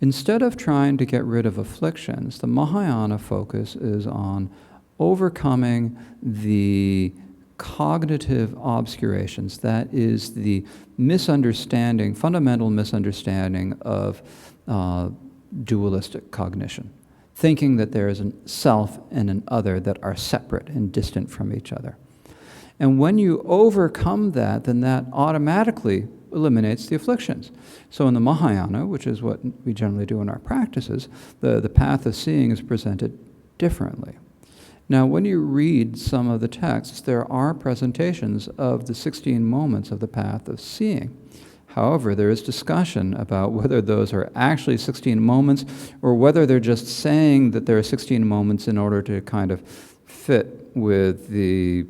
Speaker 1: Instead of trying to get rid of afflictions, the Mahayana focus is on overcoming the cognitive obscurations. That is the misunderstanding, fundamental misunderstanding of dualistic cognition. Thinking that there is a self and an other that are separate and distant from each other. And when you overcome that, then that automatically eliminates the afflictions. So in the Mahayana, which is what we generally do in our practices, the path of seeing is presented differently. Now, when you read some of the texts, there are presentations of the 16 moments of the path of seeing. However, there is discussion about whether those are actually 16 moments or whether they're just saying that there are 16 moments in order to kind of fit with the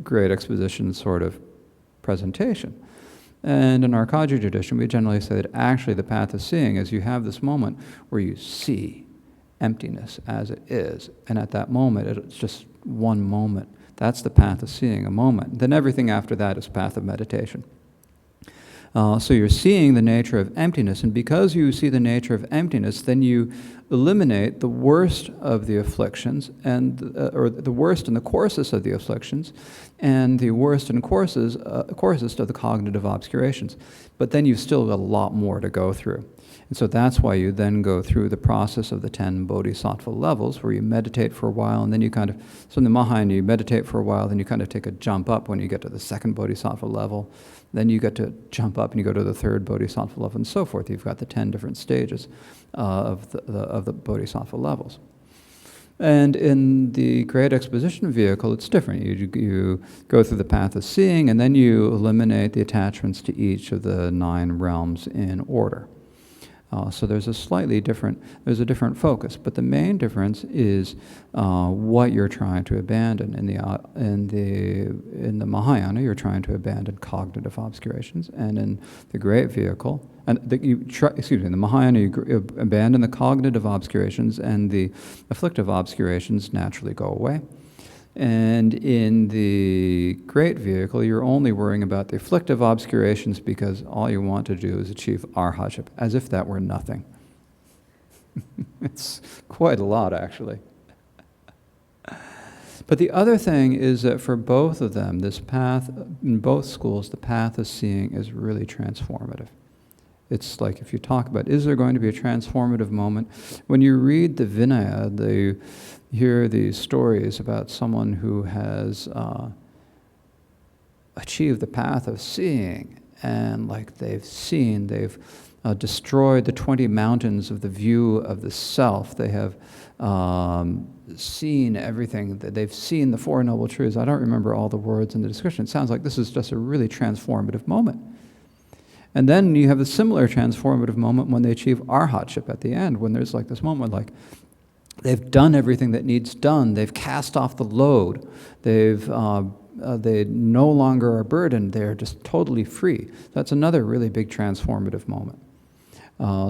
Speaker 1: Great Exposition sort of presentation. And in our Kaji tradition, we generally say that actually the path of seeing is you have this moment where you see emptiness as it is, and at that moment it's just one moment. That's the path of seeing, a moment. Then everything after that is path of meditation. So you're seeing the nature of emptiness, and because you see the nature of emptiness, then you eliminate the worst of the afflictions, or the worst and the coarsest of the afflictions, and the worst and coarsest of the cognitive obscurations. But then you've still got a lot more to go through. And so that's why you then go through the process of the 10 bodhisattva levels, where you meditate for a while, and then you so in the Mahayana, you meditate for a while, then you kind of take a jump up when you get to the second bodhisattva level. Then you get to jump up and you go to the third bodhisattva level, and so forth. You've got the 10 different stages of the bodhisattva levels. And in the Great Exposition vehicle, it's different. You go through the path of seeing, and then you eliminate the attachments to each of the 9 realms in order. So there's a different focus, but the main difference is what you're trying to abandon. In the Mahayana, you're trying to abandon cognitive obscurations, and in the Great Vehicle, in the Mahayana, you abandon the cognitive obscurations, and the afflictive obscurations naturally go away. And in the Great Vehicle, you're only worrying about the afflictive obscurations because all you want to do is achieve arhatship, as if that were nothing. It's quite a lot, actually. But the other thing is that for both of them, this path, in both schools, the path of seeing is really transformative. It's like if you talk about, is there going to be a transformative moment? When you read the Vinaya, you hear these stories about someone who has achieved the path of seeing, and like they've destroyed the 20 mountains of the view of the self. They have seen everything. They've seen the Four Noble Truths. I don't remember all the words in the description. It sounds like this is just a really transformative moment. And then you have a similar transformative moment when they achieve arhatship at the end, when there's like this moment like they've done everything that needs done. They've cast off the load. They no longer are burdened. They're just totally free. That's another really big transformative moment.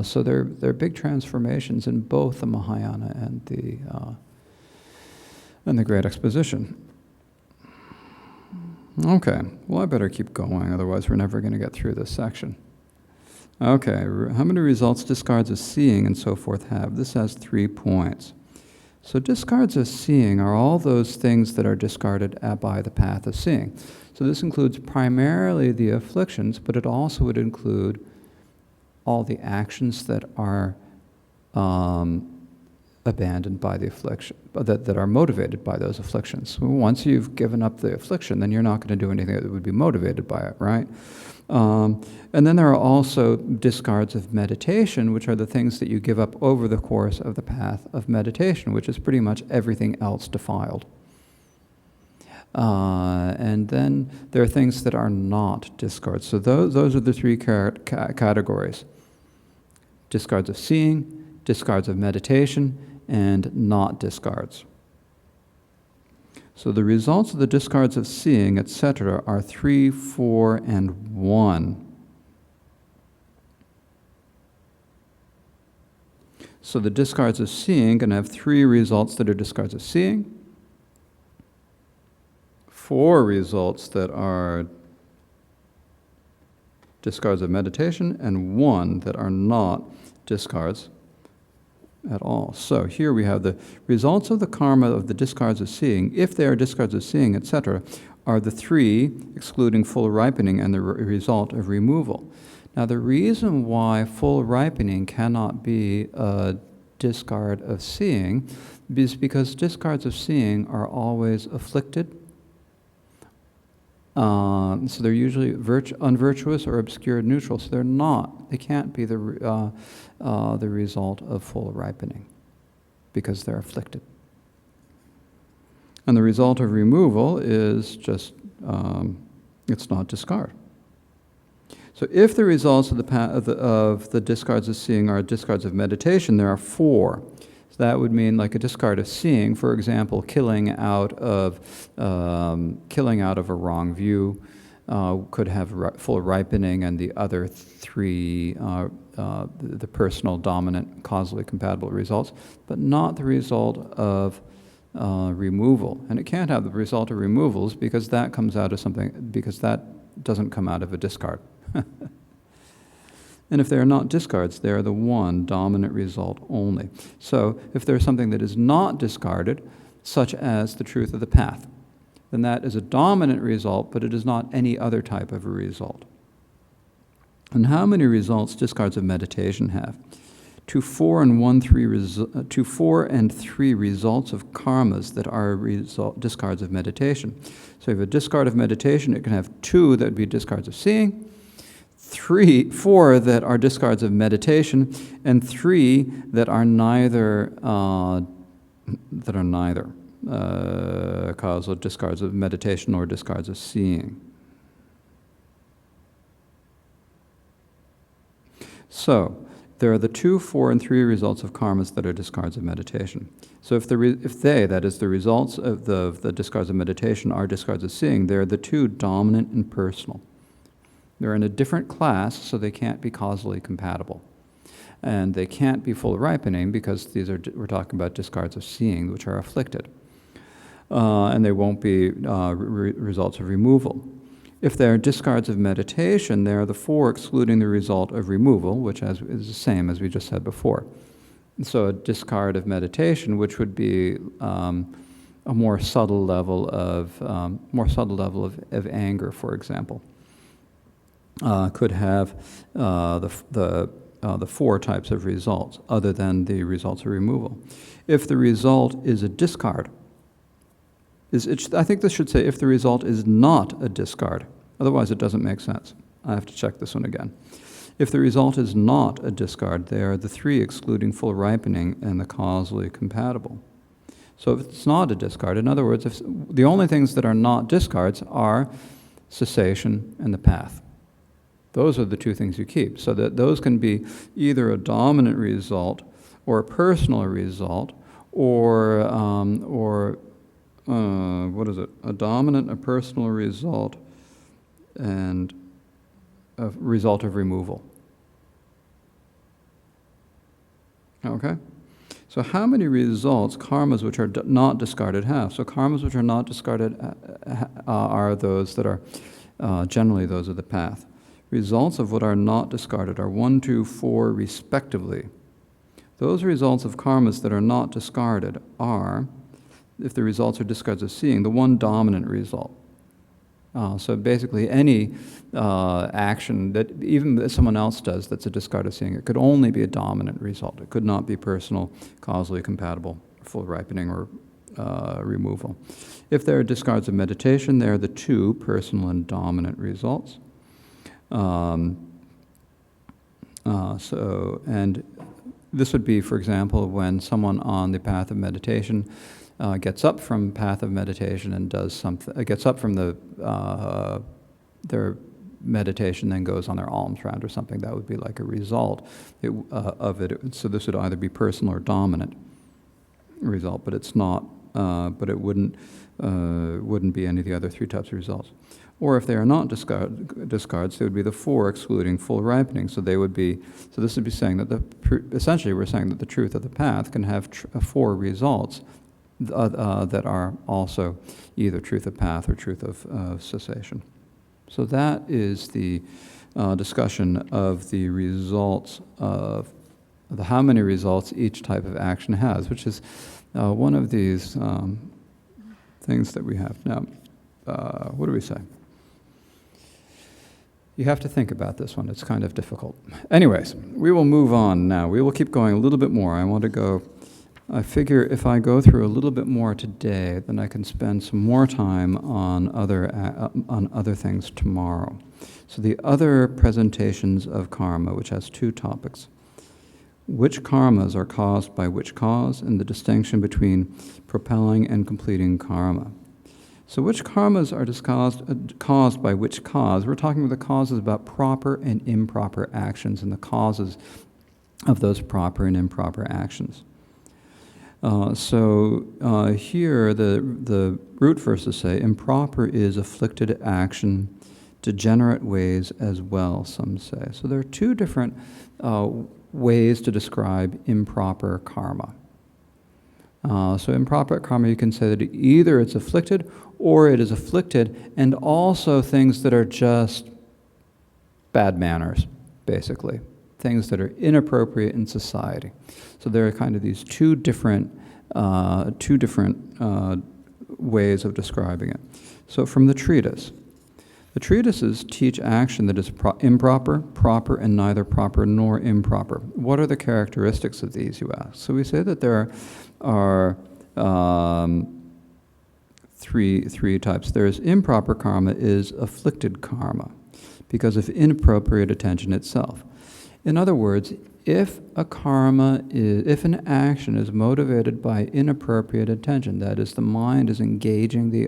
Speaker 1: So there are big transformations in both the Mahayana and the Great Exposition. Okay, well I better keep going, otherwise we're never going to get through this section. Okay, how many results discards of seeing and so forth have? This has 3 points. So discards of seeing are all those things that are discarded by the path of seeing. So this includes primarily the afflictions, but it also would include all the actions that are abandoned by the affliction, that are motivated by those afflictions. Once you've given up the affliction, then you're not going to do anything that would be motivated by it, right? And then there are also discards of meditation, which are the things that you give up over the course of the path of meditation, which is pretty much everything else defiled. And then there are things that are not discards. So those are the 3 categories. Discards of seeing, discards of meditation, and not discards. So the results of the discards of seeing, etc., are 3, 4, and 1. So the discards of seeing can have 3 results that are discards of seeing, 4 results that are discards of meditation, and 1 that are not discards at all. So here we have the results of the karma of the discards of seeing, if they are discards of seeing, etc., are the 3, excluding full ripening, and the result of removal. Now the reason why full ripening cannot be a discard of seeing is because discards of seeing are always afflicted. So they're usually unvirtuous or obscured neutral. So they can't be the result of full ripening because they're afflicted. And the result of removal is just, it's not discard. So if the results of the discards of seeing are discards of meditation, there are 4. So that would mean like a discard of seeing, for example, killing out of a wrong view, could have full ripening, and the other 3, the personal, dominant, causally compatible results, but not the result of removal. And it can't have the result of removals because that comes out of something, because that doesn't come out of a discard. And if they are not discards, they are the 1 dominant result only. So if there's something that is not discarded, such as the truth of the path, then that is a dominant result, but it is not any other type of a result. And how many results discards of meditation have? 2, 4, and 3 results of karmas that are discards of meditation. So if you have a discard of meditation, it can have 2 that would be discards of seeing, 4 that are discards of meditation, and 3 that are neither causal discards of meditation or discards of seeing. So there are the 2, 4, and 3 results of karmas that are discards of meditation. So if that is the results of the discards of meditation, are discards of seeing, they're the 2 dominant and personal. They're in a different class, so they can't be causally compatible. And they can't be full ripening because we're talking about discards of seeing, which are afflicted. And they won't be results of removal. If they're discards of meditation, they are the 4 excluding the result of removal, which is the same as we just said before. So a discard of meditation, which would be a more subtle level of anger, for example. Could have the 4 types of results, other than the results of removal. If the result is a discard, I think this should say if the result is not a discard. Otherwise, it doesn't make sense. I have to check this one again. If the result is not a discard, they are the three excluding full ripening and the causally compatible. So if it's not a discard, in other words, if the only things that are not discards are cessation and the path. Those are the two things you keep. So that those can be either a dominant result or a personal result, or what is it? A dominant, a personal result, and a result of removal. Okay? So how many results karmas which are not discarded have? So karmas which are not discarded are those that are generally those of the path. Results of what are not discarded are 1, 2, 4 respectively. Those results of karmas that are not discarded are, if the results are discards of seeing, the one dominant result. So basically any action that even that someone else does that's a discard of seeing, it could only be a dominant result. It could not be personal, causally compatible, full ripening, or removal. If there are discards of meditation, they are the two personal and dominant results. And this would be, for example, when someone on the path of meditation gets up from path of meditation and does something, gets up from their meditation, then goes on their alms round or something. That would be like a result of it. So this would either be personal or dominant result, but it's not. But it wouldn't be any of the other three types of results. Or if they are not discards, they would be the four excluding full ripening. So they would be. So this would be saying that essentially we're saying that the truth of the path can have four results that are also either truth of path or truth of cessation. So that is the discussion of the results of how many results each type of action has, which is one of these things that we have. Now, what do we say? You have to think about this one. It's kind of difficult. Anyways, we will move on now. We will keep going a little bit more. I figure if I go through a little bit more today, then I can spend some more time on other things tomorrow. So the other presentations of karma, which has two topics. Which karmas are caused by which cause, and the distinction between propelling and completing karma. So which karmas are caused by which cause? We're talking about the causes about proper and improper actions and the causes of those proper and improper actions. Here the root verses say, improper is afflicted action, degenerate ways as well, some say. So there are two different ways to describe improper karma. So improper karma, you can say that either it's afflicted or it is afflicted, and also things that are just bad manners, basically. Things that are inappropriate in society. So there are kind of these two different ways of describing it. So from the treatise. The treatises teach action that is improper, proper, and neither proper nor improper. What are the characteristics of these, you ask? So we say that there are three types. There is improper karma is afflicted karma because of inappropriate attention itself. In other words, if an action is motivated by inappropriate attention, that is, the mind is engaging the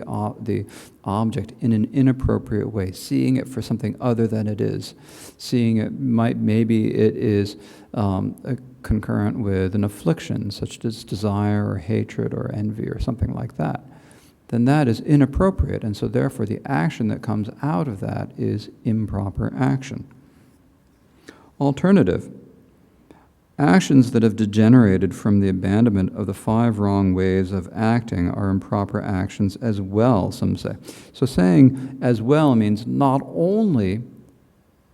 Speaker 1: object in an inappropriate way, seeing it for something other than it is, maybe it is concurrent with an affliction, such as desire or hatred or envy or something like that, then that is inappropriate, and so therefore the action that comes out of that is improper action. Alternative. Actions that have degenerated from the abandonment of the 5 wrong ways of acting are improper actions as well, some say. So saying as well means not only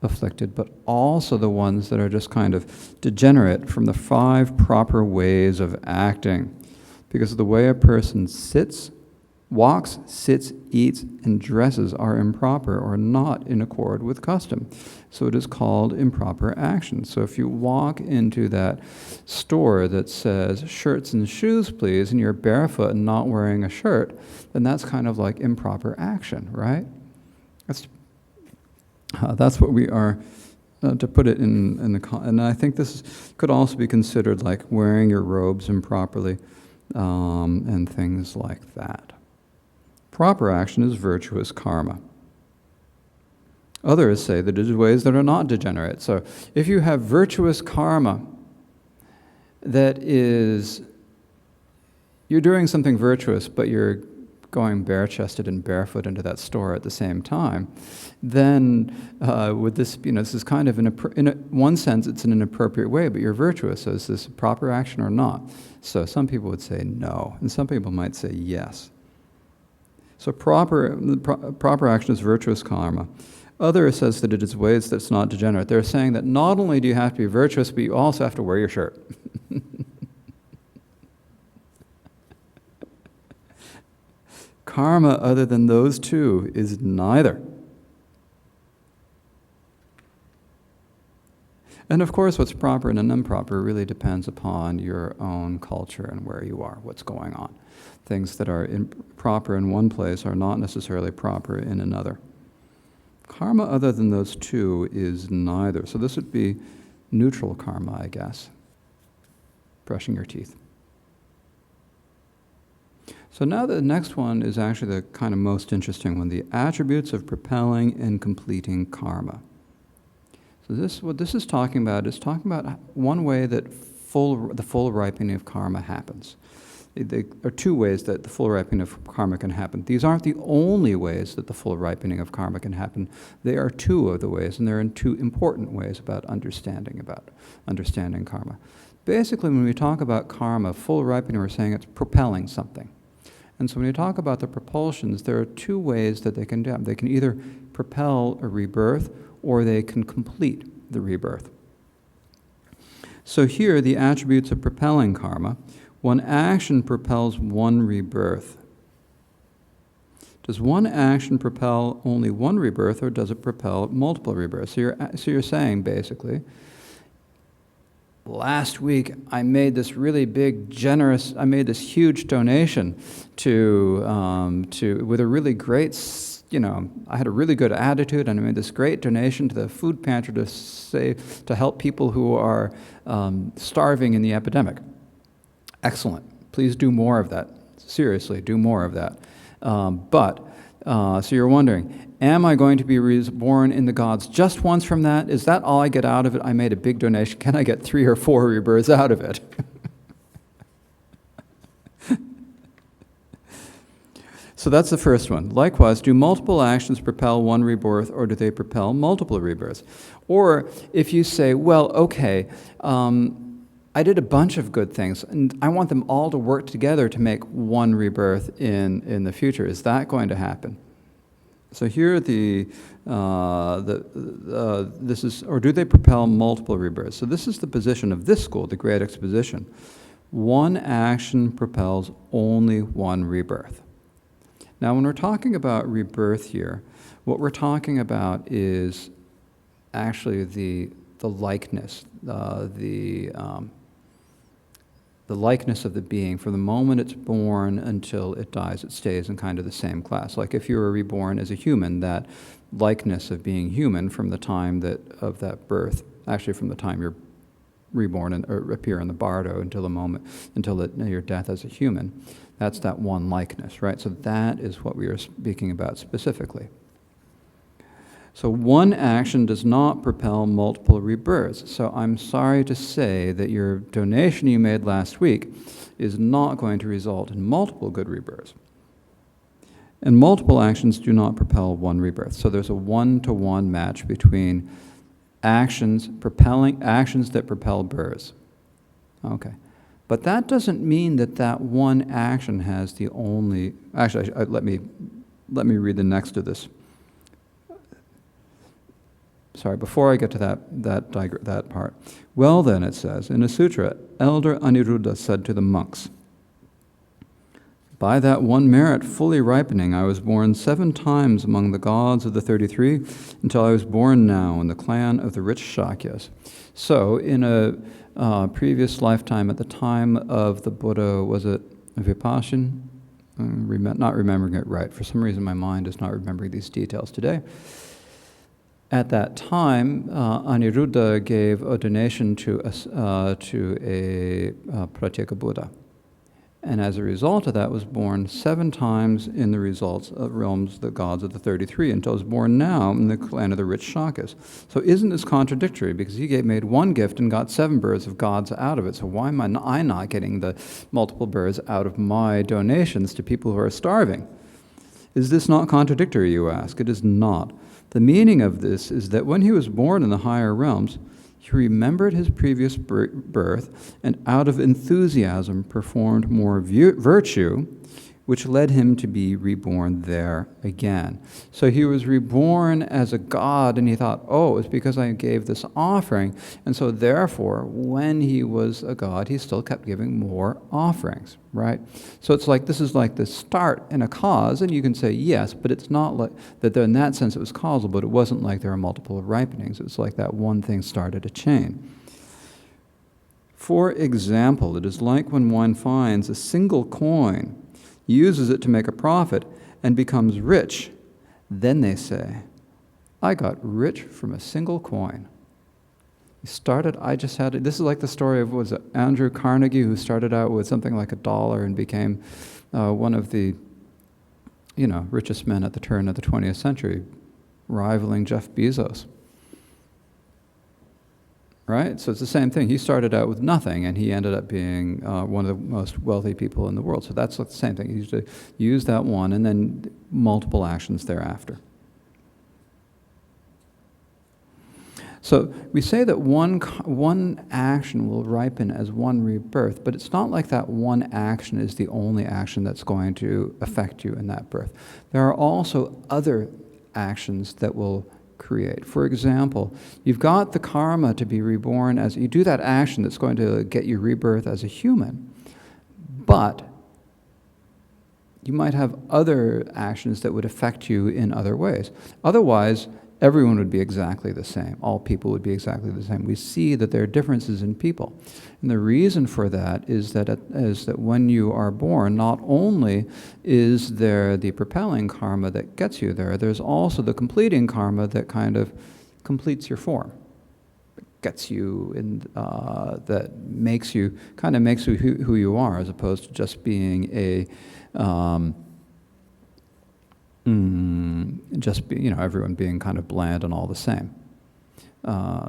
Speaker 1: afflicted, but also the ones that are just kind of degenerate from the 5 proper ways of acting. Because the way a person walks, sits, eats, and dresses are improper or not in accord with custom. So it is called improper action. So if you walk into that store that says, shirts and shoes, please, and you're barefoot and not wearing a shirt, then that's kind of like improper action, right? That's what we are to put it and I think this could also be considered like wearing your robes improperly and things like that. Proper action is virtuous karma. Others say that it is ways that are not degenerate. So if you have virtuous karma that is, you're doing something virtuous, but you're going bare-chested and barefoot into that store at the same time, then would this, this is kind of, in one sense, it's in an appropriate way, but you're virtuous, so is this a proper action or not? So some people would say no, and some people might say yes. So proper action is virtuous karma. Others says that it is ways that's not degenerate. They're saying that not only do you have to be virtuous, but you also have to wear your shirt. Karma other than those two is neither. And of course, what's proper and improper really depends upon your own culture and where you are, what's going on. Things that are proper in one place are not necessarily proper in another. Karma other than those two is neither. So this would be neutral karma, I guess. Brushing your teeth. So now the next one is actually the kind of most interesting one, the attributes of propelling and completing karma. So what this is talking about one way that the full ripening of karma happens. There are two ways that the full ripening of karma can happen. These aren't the only ways that the full ripening of karma can happen. They are two of the ways, and they're in two important ways about understanding karma. Basically, when we talk about karma, full ripening, we're saying it's propelling something. And so when you talk about the propulsions, there are two ways that they can do it. They can either propel a rebirth, or they can complete the rebirth. So here, the attributes of propelling karma. One action propels one rebirth. Does one action propel only one rebirth, or does it propel multiple rebirths? So you're saying, basically, last week I made this really big, I made this huge donation with a really great, I had a really good attitude, and I made this great donation to the food pantry to help people who are starving in the epidemic. Excellent. Please do more of that. Seriously, do more of that. So you're wondering, am I going to be reborn in the gods just once from that? Is that all I get out of it? I made a big donation. Can I get 3 or 4 rebirths out of it? So that's the first one. Likewise, do multiple actions propel one rebirth, or do they propel multiple rebirths? Or if you say, well, okay, I did a bunch of good things, and I want them all to work together to make one rebirth in the future. Is that going to happen? So here, or do they propel multiple rebirths? So this is the position of this school, the Great Exposition. One action propels only one rebirth. Now, when we're talking about rebirth here, what we're talking about is actually the likeness, the likeness of the being. From the moment it's born until it dies, it stays in kind of the same class. Like if you were reborn as a human, that likeness of being human from the time of that birth, actually from the time you're reborn or appear in the bardo until your death as a human, that's that one likeness, right? So that is what we are speaking about specifically. So one action does not propel multiple rebirths. So I'm sorry to say that your donation you made last week is not going to result in multiple good rebirths. And multiple actions do not propel one rebirth. So there's a one-to-one match between actions that propel births. Okay. But that doesn't mean that one action has the only... Actually, let me read the next of this. Sorry, before I get to that part. Well then, it says, in a sutra, Elder Aniruddha said to the monks, by that one merit fully ripening, I was born 7 times among the gods of the 33, until I was born now in the clan of the rich Shakyas. So, in a previous lifetime, at the time of the Buddha, was it Vipassana? Not remembering it right. For some reason, my mind is not remembering these details today. At that time, Aniruddha gave a donation to a Pratyeka Buddha. And as a result of that was born 7 times in the results of realms, the gods of the 33, until it was born now in the clan of the rich Shakas. So isn't this contradictory? Because he made 1 gift and got 7 births of gods out of it. So why am I not getting the multiple births out of my donations to people who are starving? Is this not contradictory, you ask? It is not. The meaning of this is that when he was born in the higher realms, he remembered his previous birth and out of enthusiasm performed more virtue, which led him to be reborn there again. So he was reborn as a god, and he thought, oh, it's because I gave this offering. And so therefore, when he was a god, he still kept giving more offerings, right? So it's like, this is like the start and a cause, and you can say yes, but it's not like that in that sense it was causal, but it wasn't like there are multiple ripenings. It's like that one thing started a chain. For example, it is like when one finds a single coin, uses it to make a profit, and becomes rich. Then they say, I got rich from a single coin. He started, this is like the story of, was it Andrew Carnegie, who started out with something like $1 and became one of the, richest men at the turn of the 20th century, rivaling Jeff Bezos. Right? So it's the same thing. He started out with nothing, and he ended up being one of the most wealthy people in the world. So that's the same thing. He used to use that one, and then multiple actions thereafter. So we say that one action will ripen as one rebirth, but it's not like that one action is the only action that's going to affect you in that birth. There are also other actions that will create. For example, you've got the karma to be reborn as you do that action that's going to get you rebirth as a human, but you might have other actions that would affect you in other ways. Otherwise, everyone would be exactly the same. All people would be exactly the same. We see that there are differences in people. And the reason for that is that when you are born, not only is there the propelling karma that gets you there, there's also the completing karma that kind of completes your form. It gets you in, that makes you who you are, as opposed to just being everyone being kind of bland and all the same.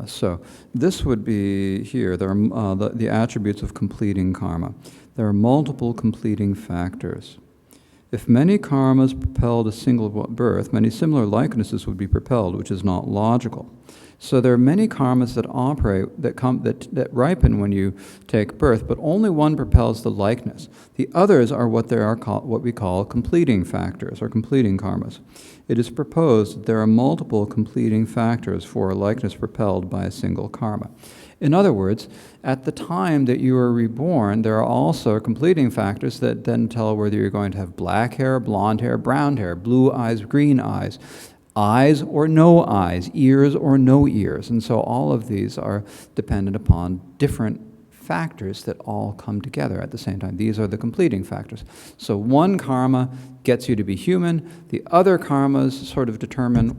Speaker 1: So this would be here. There are the attributes of completing karma. There are multiple completing factors. If many karmas propelled a single birth, many similar likenesses would be propelled, which is not logical. So there are many karmas that operate, that ripen when you take birth, but only one propels the likeness. The others are what we call completing factors, or completing karmas. It is proposed that there are multiple completing factors for a likeness propelled by a single karma. In other words, at the time that you are reborn, there are also completing factors that then tell whether you're going to have black hair, blonde hair, brown hair, blue eyes, green eyes, eyes or no eyes, ears or no ears. And so all of these are dependent upon different factors that all come together at the same time. These are the completing factors. So one karma gets you to be human, the other karmas sort of determine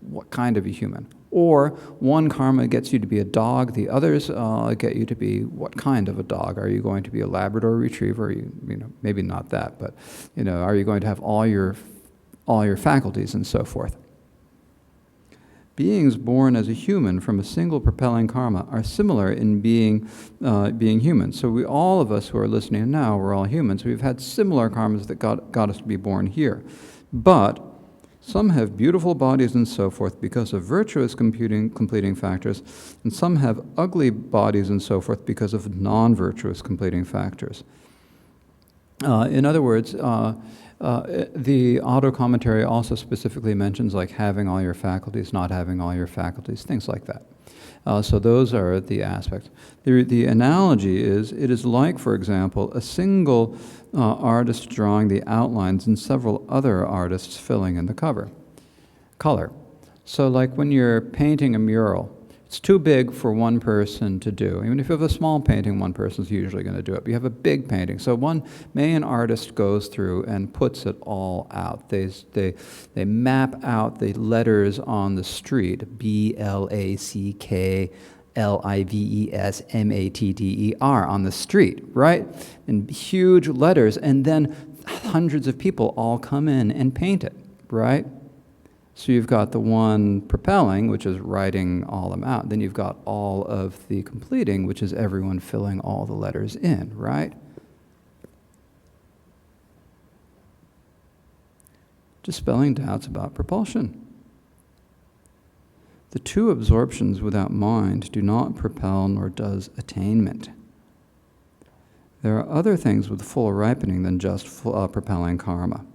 Speaker 1: what kind of a human. Or one karma gets you to be a dog, the others get you to be what kind of a dog. Are you going to be a Labrador Retriever? Maybe not that, but are you going to have all your faculties and so forth? Beings born as a human from a single propelling karma are similar in being human. So all of us who are listening now, we're all humans. We've had similar karmas that got us to be born here. But some have beautiful bodies and so forth because of virtuous completing factors, and some have ugly bodies and so forth because of non-virtuous completing factors. In other words, the auto commentary also specifically mentions like having all your faculties, not having all your faculties, things like that. So those are the aspects. The analogy is, it is like, for example, a single artist drawing the outlines and several other artists filling in the color. So like when you're painting a mural, It's too big for one person to do. Even if you have a small painting, one person's usually going to do it. But you have a big painting. So one main artist goes through and puts it all out. They map out the letters on the street, BLACKLIVESMATTER, on the street, right? In huge letters. And then hundreds of people all come in and paint it, right? So you've got the one propelling, which is writing all them out. Then you've got all of the completing, which is everyone filling all the letters in, right? Dispelling doubts about propulsion. The two absorptions without mind do not propel, nor does attainment. There are other things with full ripening than just propelling karma.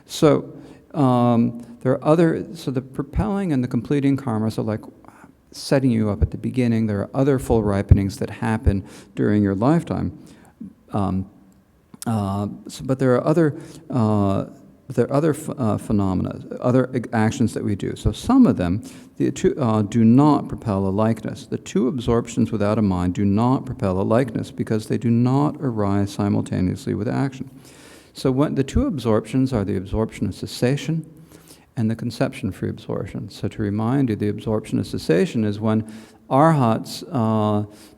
Speaker 1: So, there are so the propelling and the completing karmas are like setting you up at the beginning. There are other full ripenings that happen during your lifetime. But there are other phenomena, other actions that we do. So some of them do not propel a likeness. The two absorptions without a mind do not propel a likeness because they do not arise simultaneously with action. So when the two absorptions are the absorption of cessation and the conception-free absorption. So to remind you, the absorption of cessation is when arhats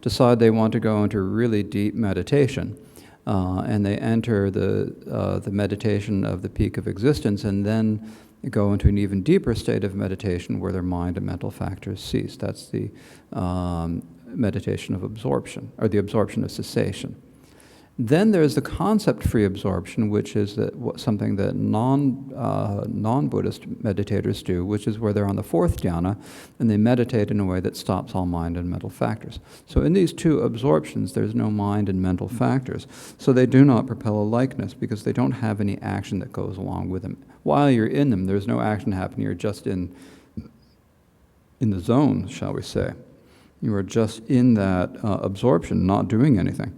Speaker 1: decide they want to go into really deep meditation, and they enter the meditation of the peak of existence, and then go into an even deeper state of meditation where their mind and mental factors cease. That's the meditation of absorption, or the absorption of cessation. Then there's the concept-free absorption, which is something that non-Buddhist meditators do, which is where they're on the fourth dhyana, and they meditate in a way that stops all mind and mental factors. So in these two absorptions, there's no mind and mental factors. So they do not propel a likeness because they don't have any action that goes along with them. While you're in them, there's no action happening. You're just in the zone, shall we say. You are just in that absorption, not doing anything.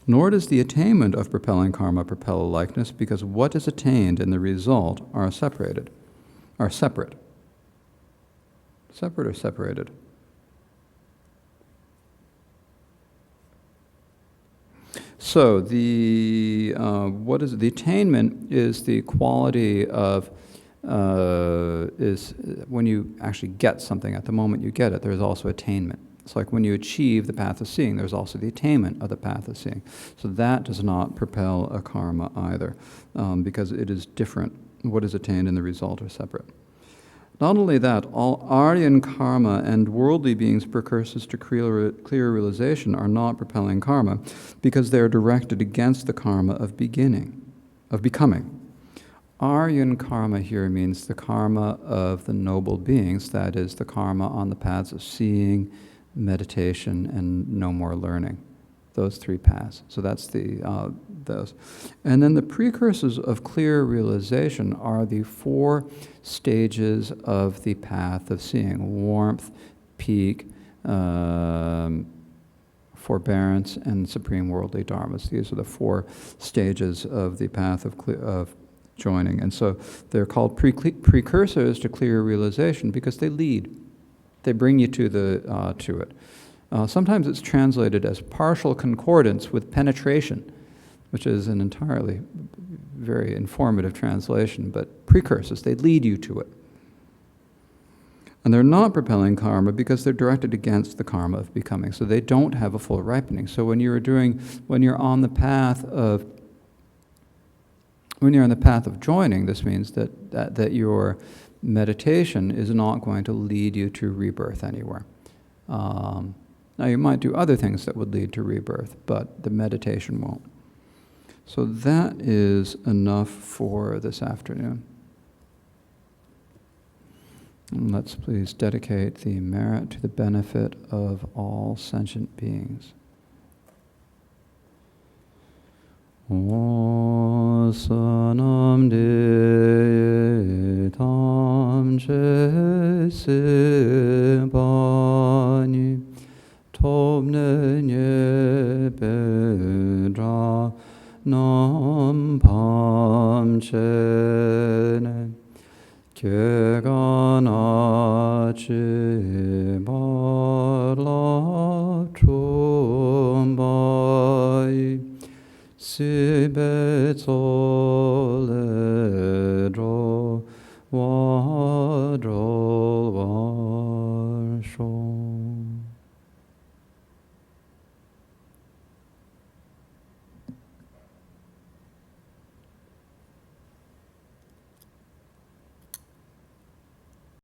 Speaker 1: Nor does the attainment of propelling karma propel a likeness, because what is attained and the result are separate. Separate or separated? So the attainment is the quality of is when you actually get something. At the moment you get it, there's also attainment. It's like when you achieve the path of seeing, there's also the attainment of the path of seeing. So that does not propel a karma either, because it is different. What is attained and the result are separate. Not only that, all Aryan karma and worldly beings' precursors to clear realization are not propelling karma, because they are directed against the karma of becoming. Aryan karma here means the karma of the noble beings, that is, the karma on the paths of seeing, meditation, and no more learning. Those three paths. So that's those. And then the precursors of clear realization are the four stages of the path of seeing: warmth, peak, forbearance, and supreme worldly dharmas. These are the four stages of the path of joining. And so they're called precursors to clear realization because they lead. They bring you to it. Sometimes it's translated as partial concordance with penetration, which is an entirely very informative translation, but precursors, they lead you to it. And they're not propelling karma because they're directed against the karma of becoming, so they don't have a full ripening. So when you're on the path of joining, this means that your meditation is not going to lead you to rebirth anywhere. Now you might do other things that would lead to rebirth, but the meditation won't. So that is enough for this afternoon. And let's please dedicate the merit to the benefit of all sentient beings. Osanam de tam je se bani tobne nye bedra nam pam chene Kegana chi ba la chum bai si be zo